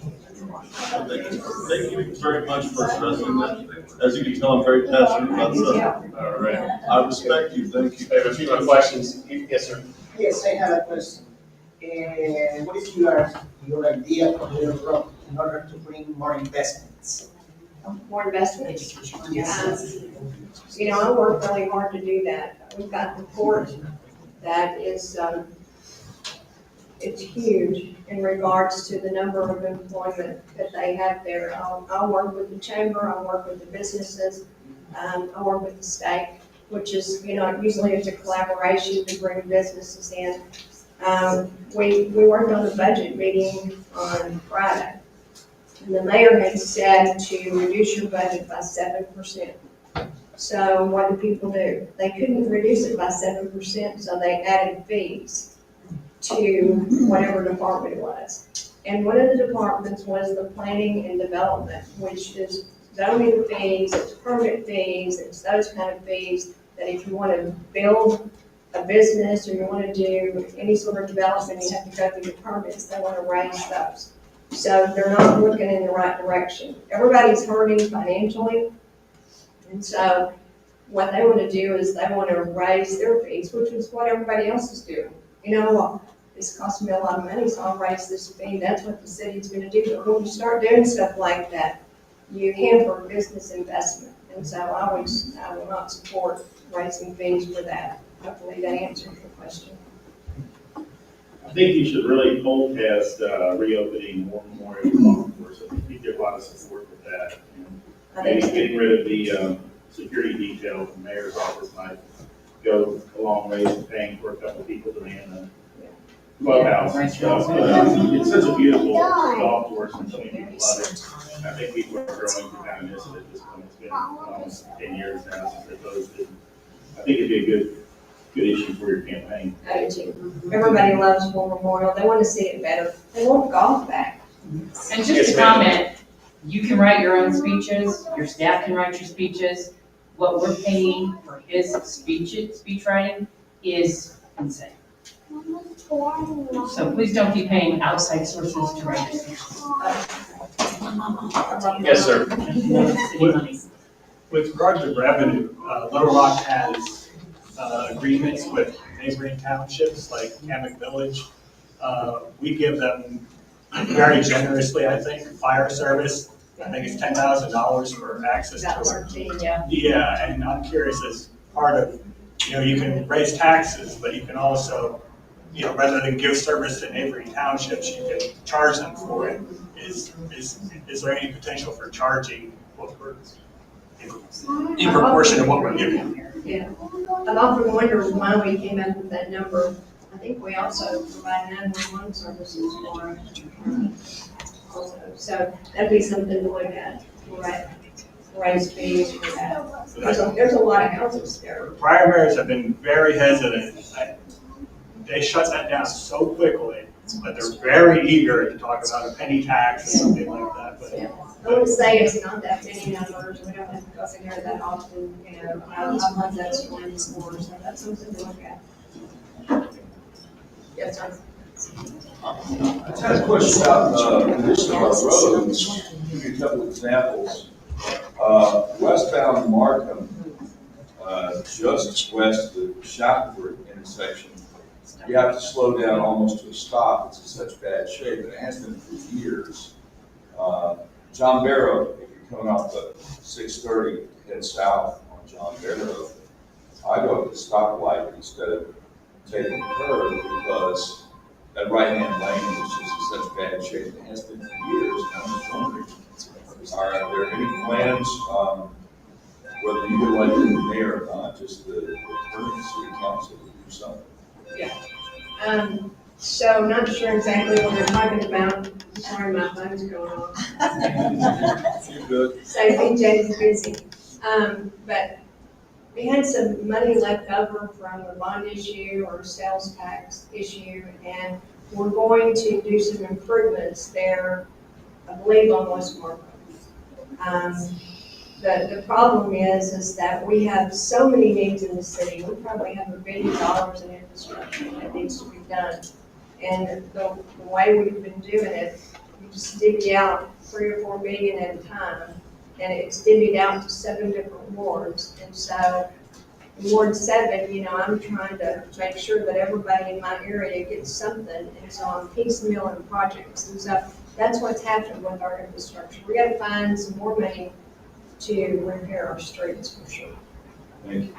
you very much for addressing that. As you can tell, I'm very passionate about stuff. All right. I respect you. Thank you. I have a few more questions. Yes, sir. Yes, I have a question. What is your idea for the road in order to bring more investments? More investments. I work really hard to do that. We've got the port that is, it's huge in regards to the number of employment that they have there. I'll work with the chamber, I'll work with the businesses, I'll work with the state, which is, usually it's a collaboration to bring businesses in. We worked on the budget meeting on Friday. And the mayor had said to reduce your budget by 7%. So what do people do? They couldn't reduce it by 7%, so they added fees to whatever department it was. And one of the departments was the planning and development, which is zoning fees, it's permit fees, it's those kind of fees that if you want to build a business or you want to do any sort of development, you have to go through the permits, they want to raise those. So they're not looking in the right direction. Everybody's hurting financially. And so what they want to do is they want to raise their fees, which is what everybody else is doing. This costs me a lot of money, so I'll raise this fee. That's what the city's going to do. But when you start doing stuff like that, you hamper business investment. And so I will not support raising fees for that. Hopefully that answers your question. I think you should really forecast reopening more Memorial Law Enforcement. I think there's a lot of support with that. Maybe getting rid of the security detail from the mayor's office might go a long way in paying for a couple people to man the clubhouse and stuff. It's such a beautiful golf course and so many people love it. I think people are growing to kind of miss it at this point. It's been almost 10 years now since they closed it. I think it'd be a good issue for your campaign. I do too. Everybody loves War Memorial. They want to see it better. They want golf back. And just to comment, you can write your own speeches, your staff can write your speeches. What we're paying for his speech writing is insane. So please don't keep paying outside sources to write your speeches. Yes, sir. With regard to revenue, Little Rock has agreements with neighboring townships like Hammock Village. We give them very generously, I think, fire service. I think it's $10,000 for access to it. Yeah, and I'm curious, as part of, you can raise taxes, but you can also, rather than give service to neighboring townships, you can charge them for it. Is there any potential for charging what we're in proportion to what we're giving? Yeah, I've often wondered why we came up with that number. I think we also provide 911 services for also. So that'd be something to look at, right? Raise fees for that. There's a lot of houses there. Prior mayors have been very hesitant. They shut that down so quickly, but they're very eager to talk about a penny tax or something like that. But, I would say it's not that many numbers. We don't have to go in there that often. I've let that swing before, so that's something to look at. Yes, sir. I just had a question about condition of our roads. Give you a couple examples. Westbound Markham, just west of the Shackelford intersection, you have to slow down almost to a stop. It's in such bad shape, and it has been for years. John Barrow, if you're coming off the 630 to head south on John Barrow, I go up the stoplight instead of taking the curve because that right-hand lane is just in such bad shape. It has been for years. And I'm just wondering, are there any plans, whether you would like the mayor or not, just the permanent city council to do something? Yeah. So not sure exactly what we're talking about. Sorry, my phone's going on. You're good. So PJ's busy. But we had some money left over from the bond issue or sales tax issue, and we're going to do some improvements there, I believe on Westmore. The problem is that we have so many needs in the city. We probably have $1 billion in infrastructure that needs to be done. And the way we've been doing it, we just divvy out 3 or 4 million at a time, and it's divvied out to 7 different wards. And so in Ward 7, you know, I'm trying to make sure that everybody in my area gets something, and so I'm piecemealing projects. And so that's what's happened with our infrastructure. We gotta find some more money to repair our streets for sure. Thank you.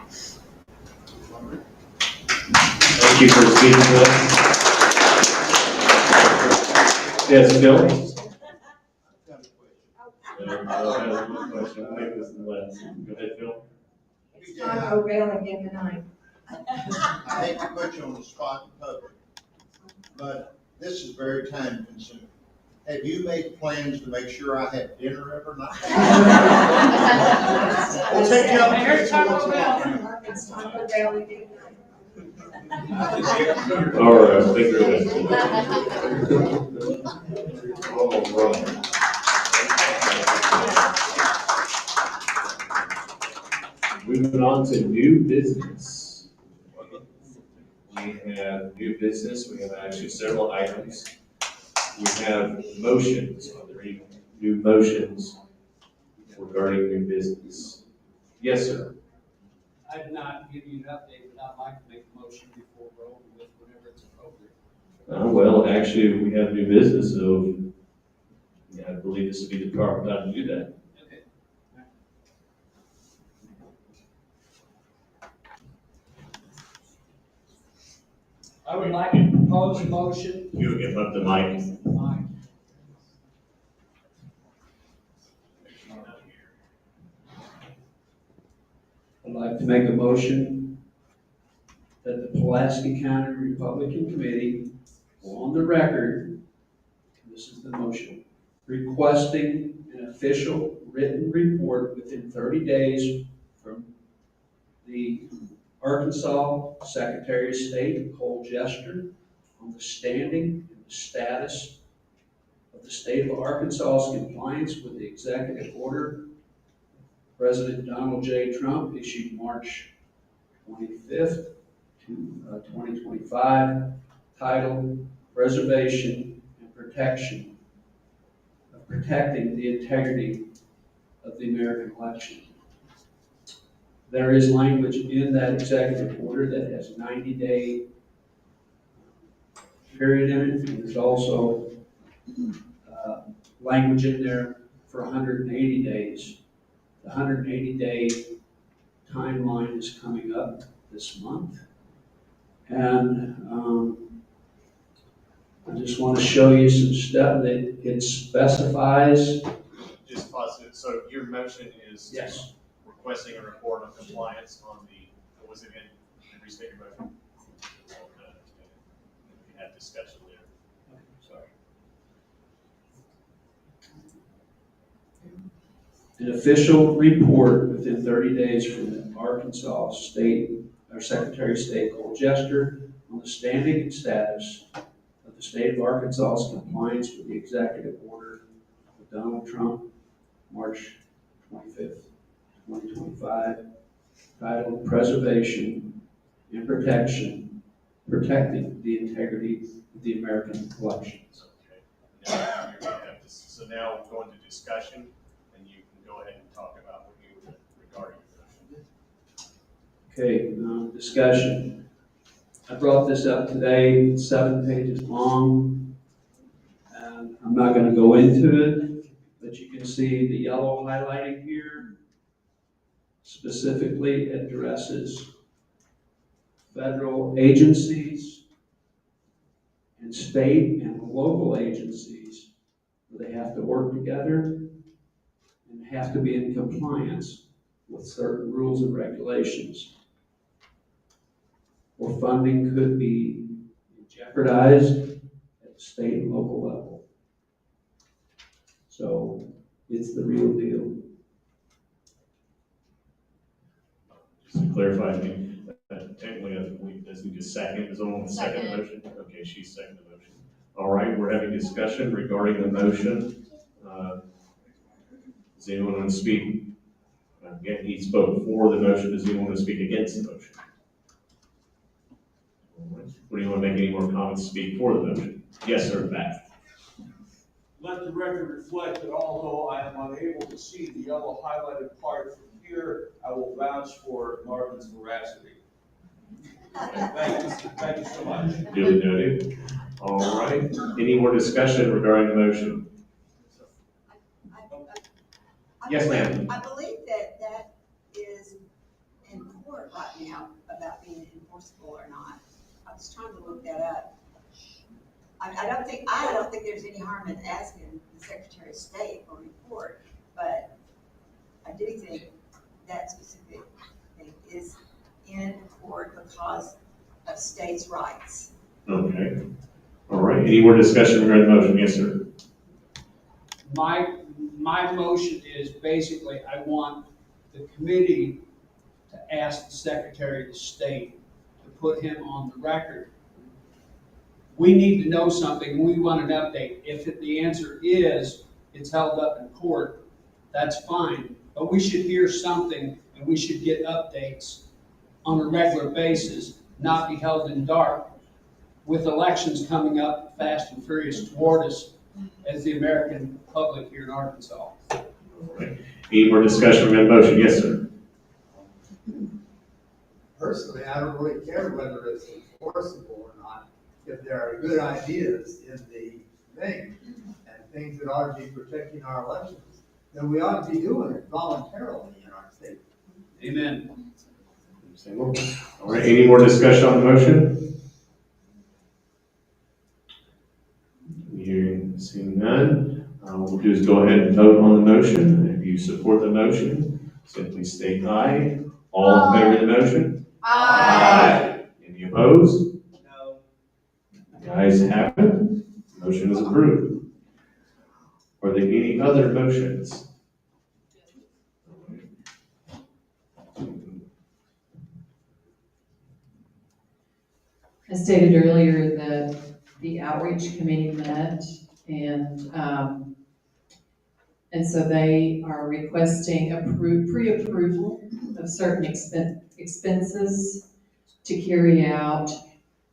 Thank you for speaking to us. Yes, Bill? I have one question. I'll make this the last. Go ahead, Phil. It's time to go bail again tonight. I hate to put you on the spot in public, but this is very time consuming. Have you made plans to make sure I have dinner every night? We'll take you out. It's time to bail again tonight. All right, thank you. All right. Moving on to new business. We have new business. We have actually several items. We have motions. Are there any new motions regarding new business? Yes, sir. I did not give you an update, but I'd like to make a motion before we're over with whenever it's appropriate. Well, actually, we have new business, so yeah, I believe this would be the proper time to do that. Okay. I would like to propose a motion. You give up the mic. I'd like to make a motion that the Pulaski County Republican Committee, on the record, this is the motion, requesting an official written report within 30 days from the Arkansas Secretary of State, Cole Jester, on the standing and the status of the state of Arkansas's compliance with the executive order President Donald J. Trump issued March 25th, 2025, titled Preservation and Protection of Protecting the Integrity of the American Election. There is language in that executive order that has 90-day period in it. And there's also language in there for 180 days. The 180-day timeline is coming up this month. And I just want to show you some stuff that it specifies. Just pause it. So your motion is Yes. Requesting a report on compliance on the, what was it again? Restate your motion. We had discussion there. Sorry. An official report within 30 days from the Arkansas State, or Secretary of State Cole Jester, on the standing and status of the state of Arkansas's compliance with the executive order of Donald Trump, March 25th, 2025, titled Preservation and Protection, Protecting the Integrity of the American Elections. Okay. Now, you're gonna have to, so now we'll go into discussion, and you can go ahead and talk about what you were regarding your motion. Okay, discussion. I brought this up today, it's 7 pages long, and I'm not going to go into it, but you can see the yellow highlighting here specifically addresses federal agencies and state and local agencies where they have to work together and have to be in compliance with certain rules and regulations, or funding could be jeopardized at the state and local level. So it's the real deal. Just to clarify, technically, does need a second, is someone want to second the Second. motion? Okay, she's second the motion. All right, we're having discussion regarding the motion. Does anyone want to speak? Again, he spoke for the motion, does anyone want to speak against the motion? All right. What do you want to make any more comments, speak for the motion? Yes, sir, Matt. Let the record reflect that although I am unable to see the yellow highlighted part from here, I will vouch for Marvin's veracity. Thank you so much. Duly noted. All right, any more discussion regarding the motion? Yes, ma'am. I believe that is in court right now about being enforceable or not. I was trying to look that up. I don't think there's any harm in asking the Secretary of State for a report, but I do think that specific thing is in court because of states' rights. Okay. All right, any more discussion regarding the motion? Yes, sir. My motion is basically, I want the committee to ask the Secretary of State to put him on the record. We need to know something, we want an update. If the answer is it's held up in court, that's fine. But we should hear something and we should get updates on a regular basis, not be held in dark with elections coming up fast and furious toward us as the American public here in Arkansas. All right. Any more discussion regarding the motion? Yes, sir. Personally, I don't really care whether it's enforceable or not. If there are good ideas in the thing and things that ought to be protecting our elections, then we ought to be doing it voluntarily in our state. Amen. All right, any more discussion on the motion? Seeing none, what we'll do is go ahead and vote on the motion. If you support the motion, simply state aye. All in favor of the motion? Aye. Any opposed? No. The ayes have it. Motion is approved. Are there any other motions? I stated earlier that the outreach committee met and so they are requesting pre-approval of certain expenses to carry out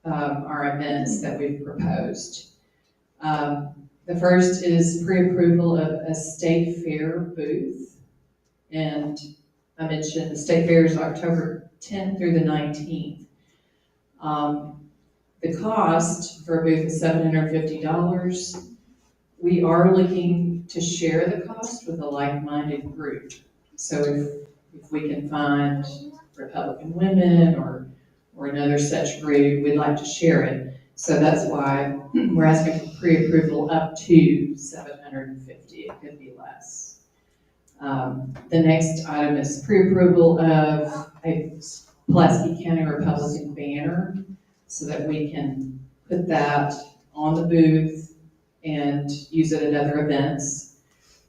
our events that we've proposed. The first is pre-approval of a state fair booth. And I mentioned the state fair is October 10th through the 19th. The cost for a booth is $750. We are looking to share the cost with a like-minded group. So if we can find Republican women or another such group, we'd like to share it. So that's why we're asking for pre-approval up to $750. It could be less. The next item is pre-approval of a Pulaski County Republican banner so that we can put that on the booth and use it at other events.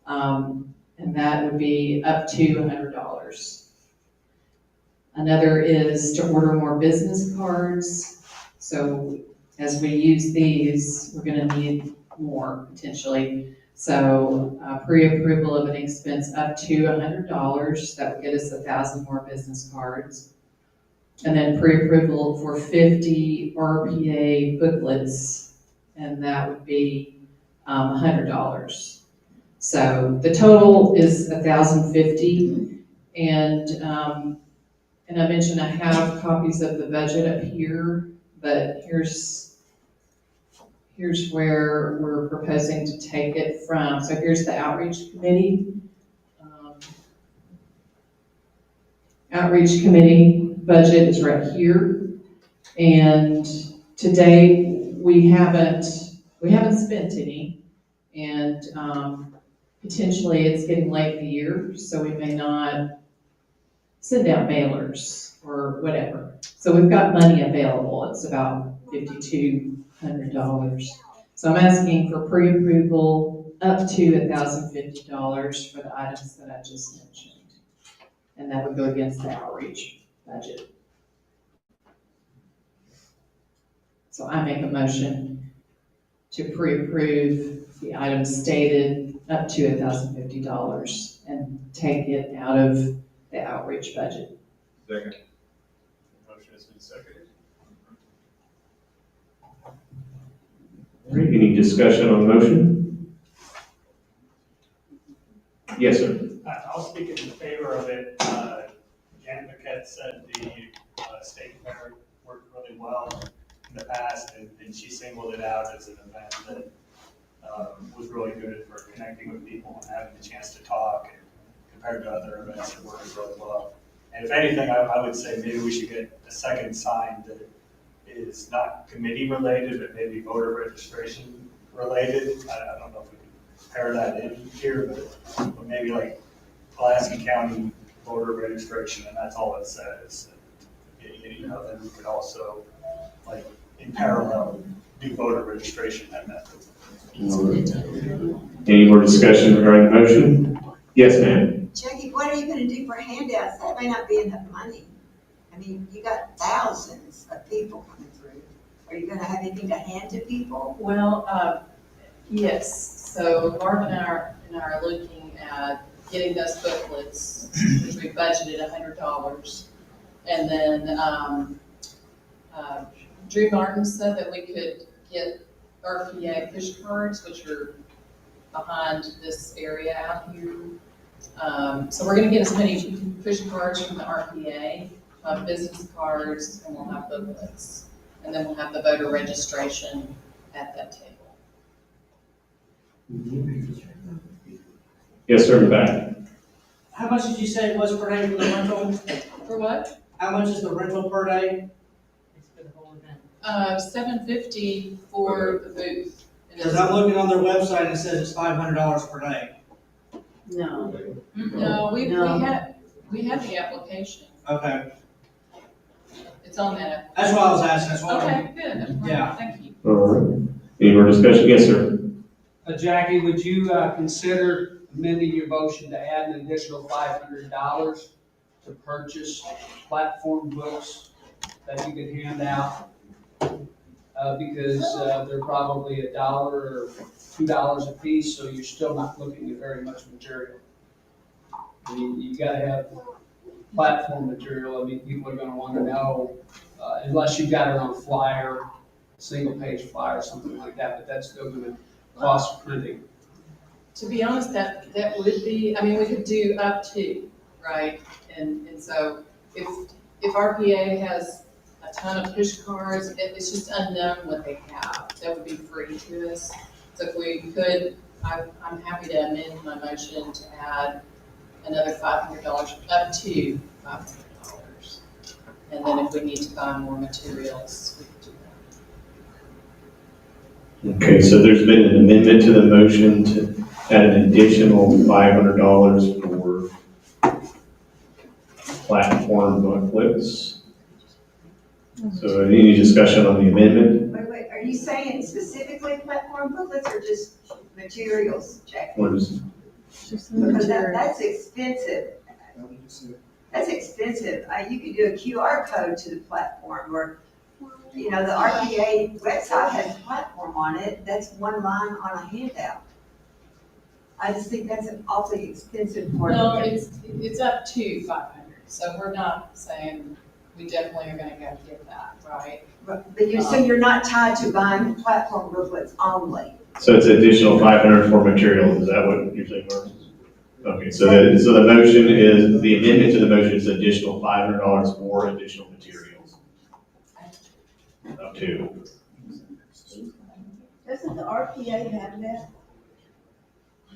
And that would be up to $100. Another is to order more business cards. So as we use these, we're gonna need more potentially. So pre-approval of an expense up to $100, that would get us 1,000 more business cards. And then pre-approval for 50 RPA booklets, and that would be $100. So the total is $1,050, and I mentioned I have copies of the budget up here, but here's where we're proposing to take it from. So here's the outreach committee. Outreach committee budget is right here, and today we haven't spent any, and potentially it's getting late in the year, so we may not send out mailers or whatever. So we've got money available. It's about $5,200. So I'm asking for pre-approval up to $1,050 for the items that I just mentioned. And that would go against the outreach budget. So I make a motion to pre-approve the items stated up to $1,050 and take it out of the outreach budget. Second. Motion has been seconded. All right, any discussion on the motion? Yes, sir. I'll speak in favor of it. Jan Paquette said the state fair worked really well in the past, and she singled it out as an event that was really good for connecting with people and having the chance to talk, and compared to other events that worked really well. And if anything, I would say maybe we should get a second sign that is not committee related, but maybe voter registration related. I don't know if we can pair that in here, but maybe like Pulaski County voter registration, and that's all it says. You know, then we could also, like, in parallel, do voter registration that method. Any more discussion regarding the motion? Yes, ma'am. Jackie, what are you gonna do for handouts? That may not be enough money. I mean, you got thousands of people coming through. Are you gonna have anything to hand to people? Well, yes, so Barb and I are looking at getting those booklets, which we budgeted $100. And then, Drew Martin said that we could get RPA push cards, which are behind this area out here. So we're gonna get as many push cards from the RPA, business cards, and we'll have booklets. And then we'll have the voter registration at that table. Yes, sir, in the back. How much did you say it was per day for the rental? For what? How much is the rental per day? $750 for the booth. Because I'm looking on their website and it says it's $500 per day. No. No, we have the application. Okay, It's on that. that's what I was asking, that's what Okay, good. Yeah. Thank you. All right. Any more discussion? Yes, sir. Jackie, would you consider amending your motion to add an additional $500 to purchase platform books that you could hand out? Because they're probably $1 or $2 a piece, so you're still not looking at very much material. I mean, you gotta have platform material. I mean, people are gonna wanna know, unless you've got it on a flyer, single page flyer, something like that, but that's still gonna cost printing. To be honest, that would be, I mean, we could do up to, right? And so if RPA has a ton of push cards, it's just unknown what they have. That would be free to us. So if we could, I'm happy to amend my motion to add another $500, up to $500. And then if we need to buy more materials, we could do that. Okay, so there's been an amendment to the motion to add an additional $500 for platform booklets. So any discussion on the amendment? Wait, are you saying specifically platform booklets or just materials, Jackie? Or just, Because that's expensive. That's expensive. You could do a QR code to the platform, or, you know, the RPA website has a platform on it. That's one line on a handout. I just think that's an awfully expensive part. No, it's up to 500, so we're not saying we definitely are gonna go get that, right? But so you're not tied to buying platform booklets only. so it's additional 500 for materials, is that what you're saying, Mark? Okay, so the motion is, the amendment to the motion is additional $500 for additional materials. Up to. Doesn't the RPA have that?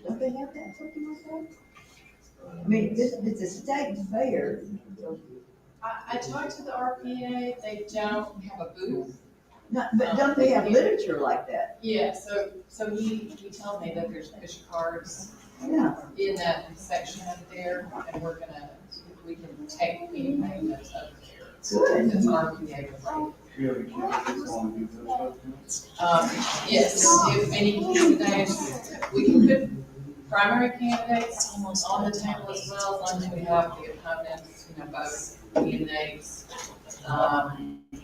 Don't they have that, something like that? I mean, it's a state fair. I talked to the RPA, they don't have a booth. No, but don't they have literature like that? Yeah, so he told me that there's push cards Yeah. in that section up there, and we can take anything that's up there. Good. It's RPA related. Yes, if any candidates, we can put primary candidates on the table as well, as long as we have the opponents, both candidates.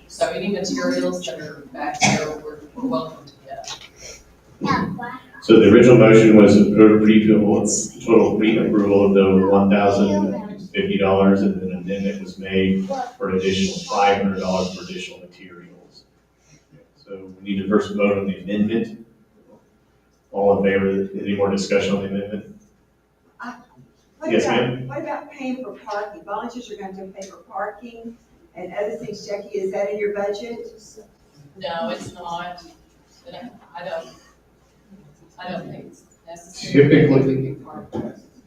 So any materials that are back there, we're welcome to get. So the original motion was total pre-approval of the $1,050, and then an amendment was made for an additional $500 for additional materials. So we need to first vote on the amendment. All in favor? Any more discussion on the amendment? Yes, ma'am. What about paying for parking? Volunteers are going to pay for parking and other things. Jackie, is that in your budget? No, it's not. I don't think it's necessary. Typically,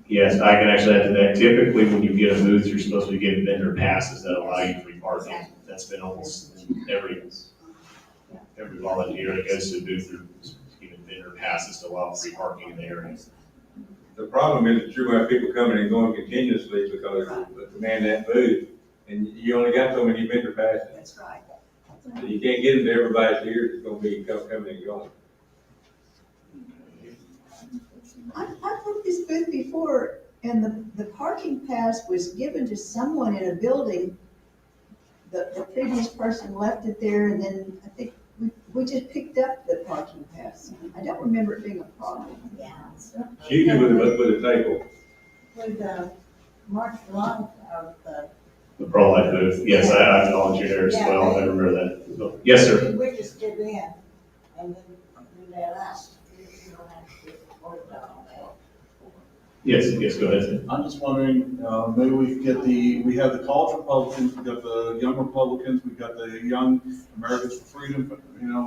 yes, I can actually add to that. Typically, when you get a booth, you're supposed to get vendor passes that allow you free parking. That's been almost every volunteer that goes to a booth, they're given vendor passes to allow free parking in the area. The problem is that you're going to have people coming and going continuously because of man that booth, and you only got so many vendor passes. That's right. So you can't get them to everybody's ears. It's going to be coming and going. I've worked this booth before, and the parking pass was given to someone in a building. The previous person left it there, and then I think we just picked up the parking pass. I don't remember it being a problem. Yeah. She did with a table. With March Long of The pro-life booth, yes, I volunteered there as well, I remember that. So, yes, sir. We just get in, and then do that last. You don't have to order that on that. Yes, go ahead, sir. I'm just wondering, maybe we could get we have the college Republicans, we got the young Republicans, we got the young Americans for Freedom,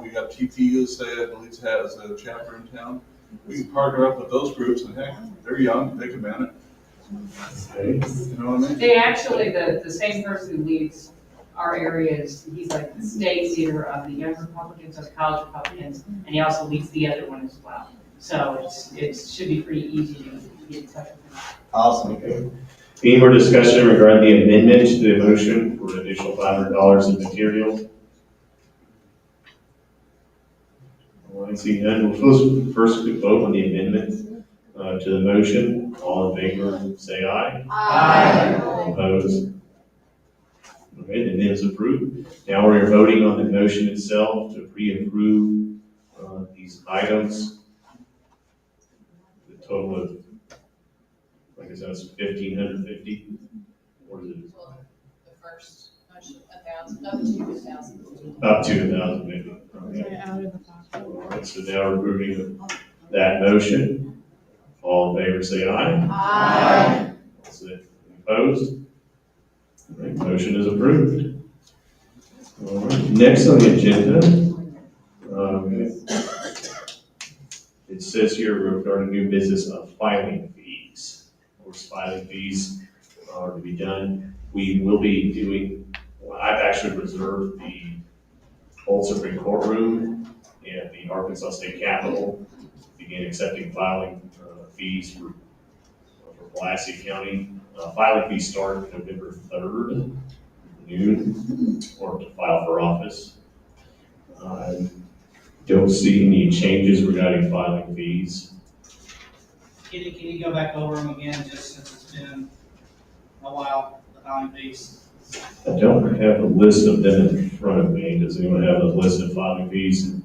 we got TPUSA, I believe has a chapter in town. We can partner up with those groups and heck, they're young, they can man it. You know what I mean? They actually, the same person who leads our areas, he's like the state leader of the Young Republicans, of the College Republicans, and he also leads the other one as well. So it should be pretty easy to get in touch with him. Awesome. Okay. Any more discussion regarding the amendment to the motion for an additional $500 in materials? All right, seeing none, we'll first vote on the amendment to the motion. All in favor, say aye. Aye. Opposed? Okay, the amendment is approved. Now we're voting on the motion itself to pre-approve these items. The total of, like I said, it's $1,550. Or is it? Well, the first motion, 1,000, up to 1,000. Up to 1,000 maybe. Okay. All right, so now we're approving that motion. All in favor, say aye. Aye. Opposed? All right, motion is approved. All right, next on the agenda, it says here regarding new business of filing fees. Of course, filing fees are to be done. We will be doing, I've actually reserved the old Supreme Court room and the Arkansas State Capitol to begin accepting filing fees for Pulaski County. Filing fees start November 3rd, noon, or to file for office. I don't see any changes regarding filing fees. Can you go back over them again, just since it's been a while, the filing fees? I don't have a list of them in front of me. Does anyone have a list of filing fees?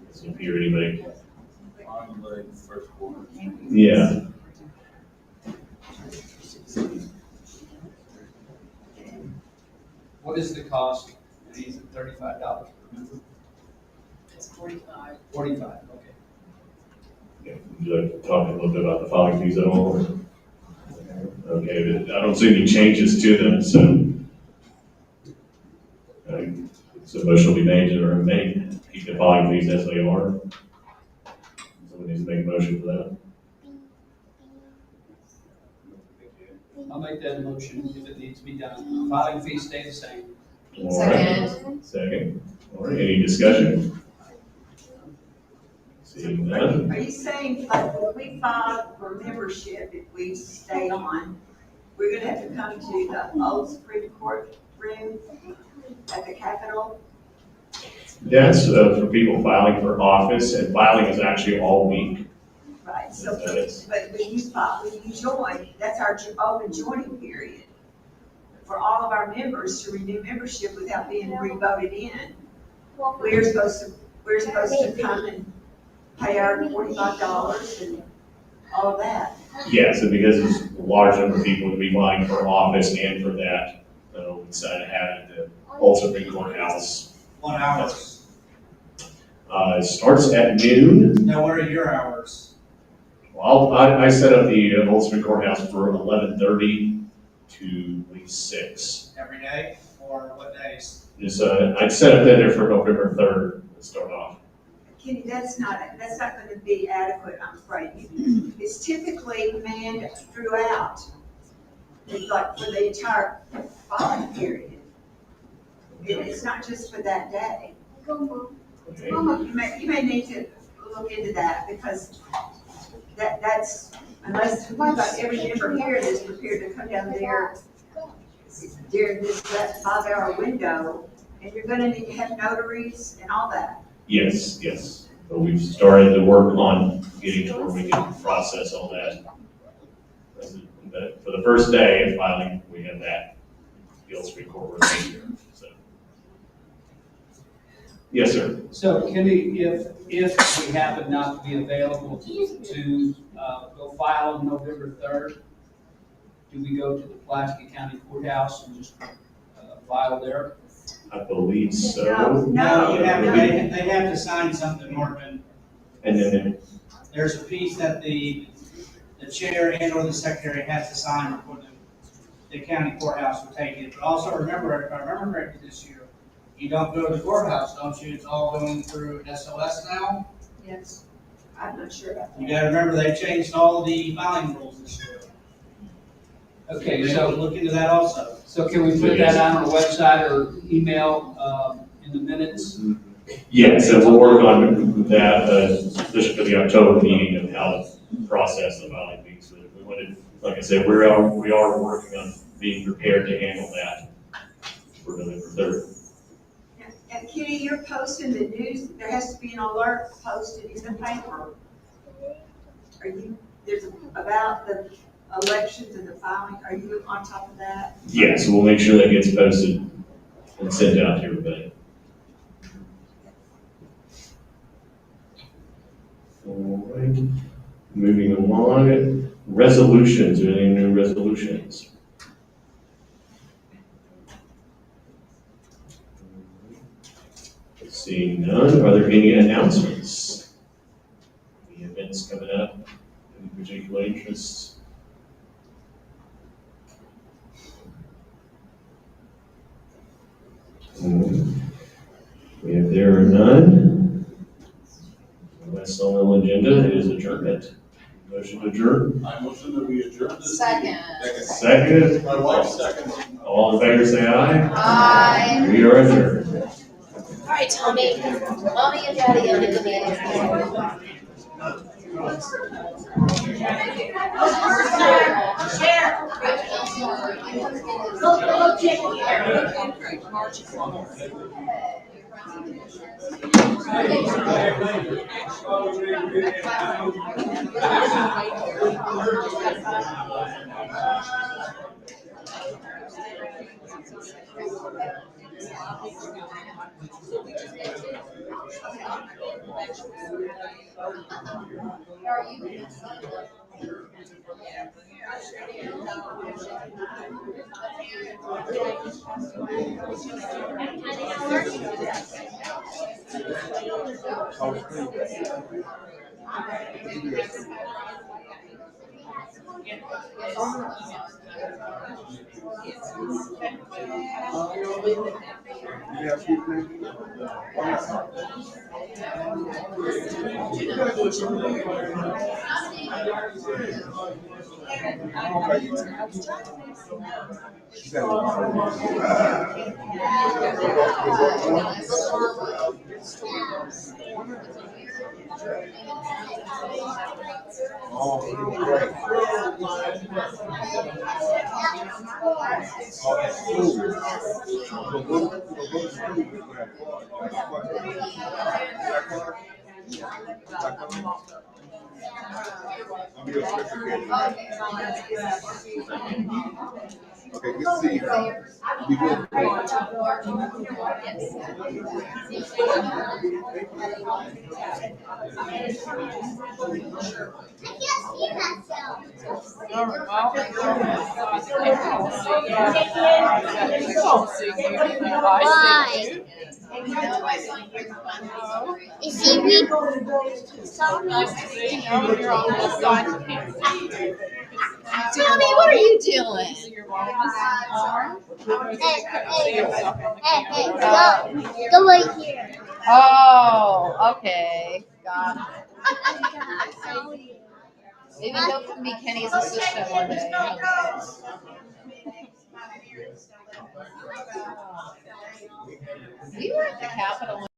Doesn't appear anybody. First quarter. Yeah. What is the cost? These are $35 per member? It's 45. 45, okay. Yeah. Would you like to talk a little bit about the filing fees at all? Okay, but I don't see any changes to them, so. So motion will be made to keep the filing fees as they are. Someone needs to make a motion for that. I'll make that motion if it needs to be done. Filing fees stay the same. All right. Second. All right, any discussion? Seeing none. Are you saying, like, if we file for membership, if we stay on, we're gonna have to come to the old Supreme Court room at the Capitol? That's for people filing for office, and filing is actually all week. Right, so, That is- but when you join, that's our open joining period for all of our members to renew membership without being re-voted in. We're supposed to come and pay our $45 and all of that. Yeah, so because it's a large number of people would be vying for office and for that, we decided to have it at the Old Supreme Courthouse. 1 hour. It starts at noon. Now, what are your hours? Well, I set up the Old Supreme Courthouse for 11:30 to at least 6. Every day, or what days? I'd set up there for November 3rd to start off. Kenny, that's not gonna be adequate, I'm afraid. It's typically manned throughout. It's like for the entire filing period. It's not just for that day. Okay. You may need to look into that, because that's, unless, every member here is prepared to come down there during that 5-hour window, and you're gonna need to have notaries and all that. Yes. But we've started to work on getting to where we can process all that. But for the first day of filing, we have that. The Old Supreme Court remains here, so. Yes, sir. So Kenny, if we happen not to be available to go file on November 3rd, do we go to the Pulaski County Courthouse and just file there? I believe so. No, you have, they have to sign something, Marvin. And then, There's a piece that the chair and or the secretary has to sign before the county courthouse will take it. But also remember, if I remember correctly this year, you don't go to the courthouse, don't you? It's all going through SOS now. Yes. I'm not sure about that. You gotta remember, they changed all the filing rules this year. Okay, Maybe so, look into that also. so can we put that out on the website or email in the minutes? yeah, so we'll work on that, especially for the October meeting of how to process the filing fees. So we wanted, like I said, we are working on being prepared to handle that for November 3rd. And Kenny, you're posting the news, there has to be an alert posted in the paper. There's about the elections and the filing, are you on top of that? Yeah, so we'll make sure that gets posted and sent out to everybody. All right, moving along, resolutions, are there any new resolutions? Seeing none, are there any announcements? Any events coming up, any particular interests? If there are none, last on the agenda is adjournment. Motion to adjourn. I motion that we adjourn this. Second. Second. My wife seconds. All in favor, say aye. Aye. We are adjourned. All right, Tommy, mommy and daddy ended the meeting. Okay, good to see you. Be good. Why? You see me? Tommy, what are you doing? Hey, go right here. Oh, okay, got it. Maybe he'll be Kenny's assistant one day. We were at the Capitol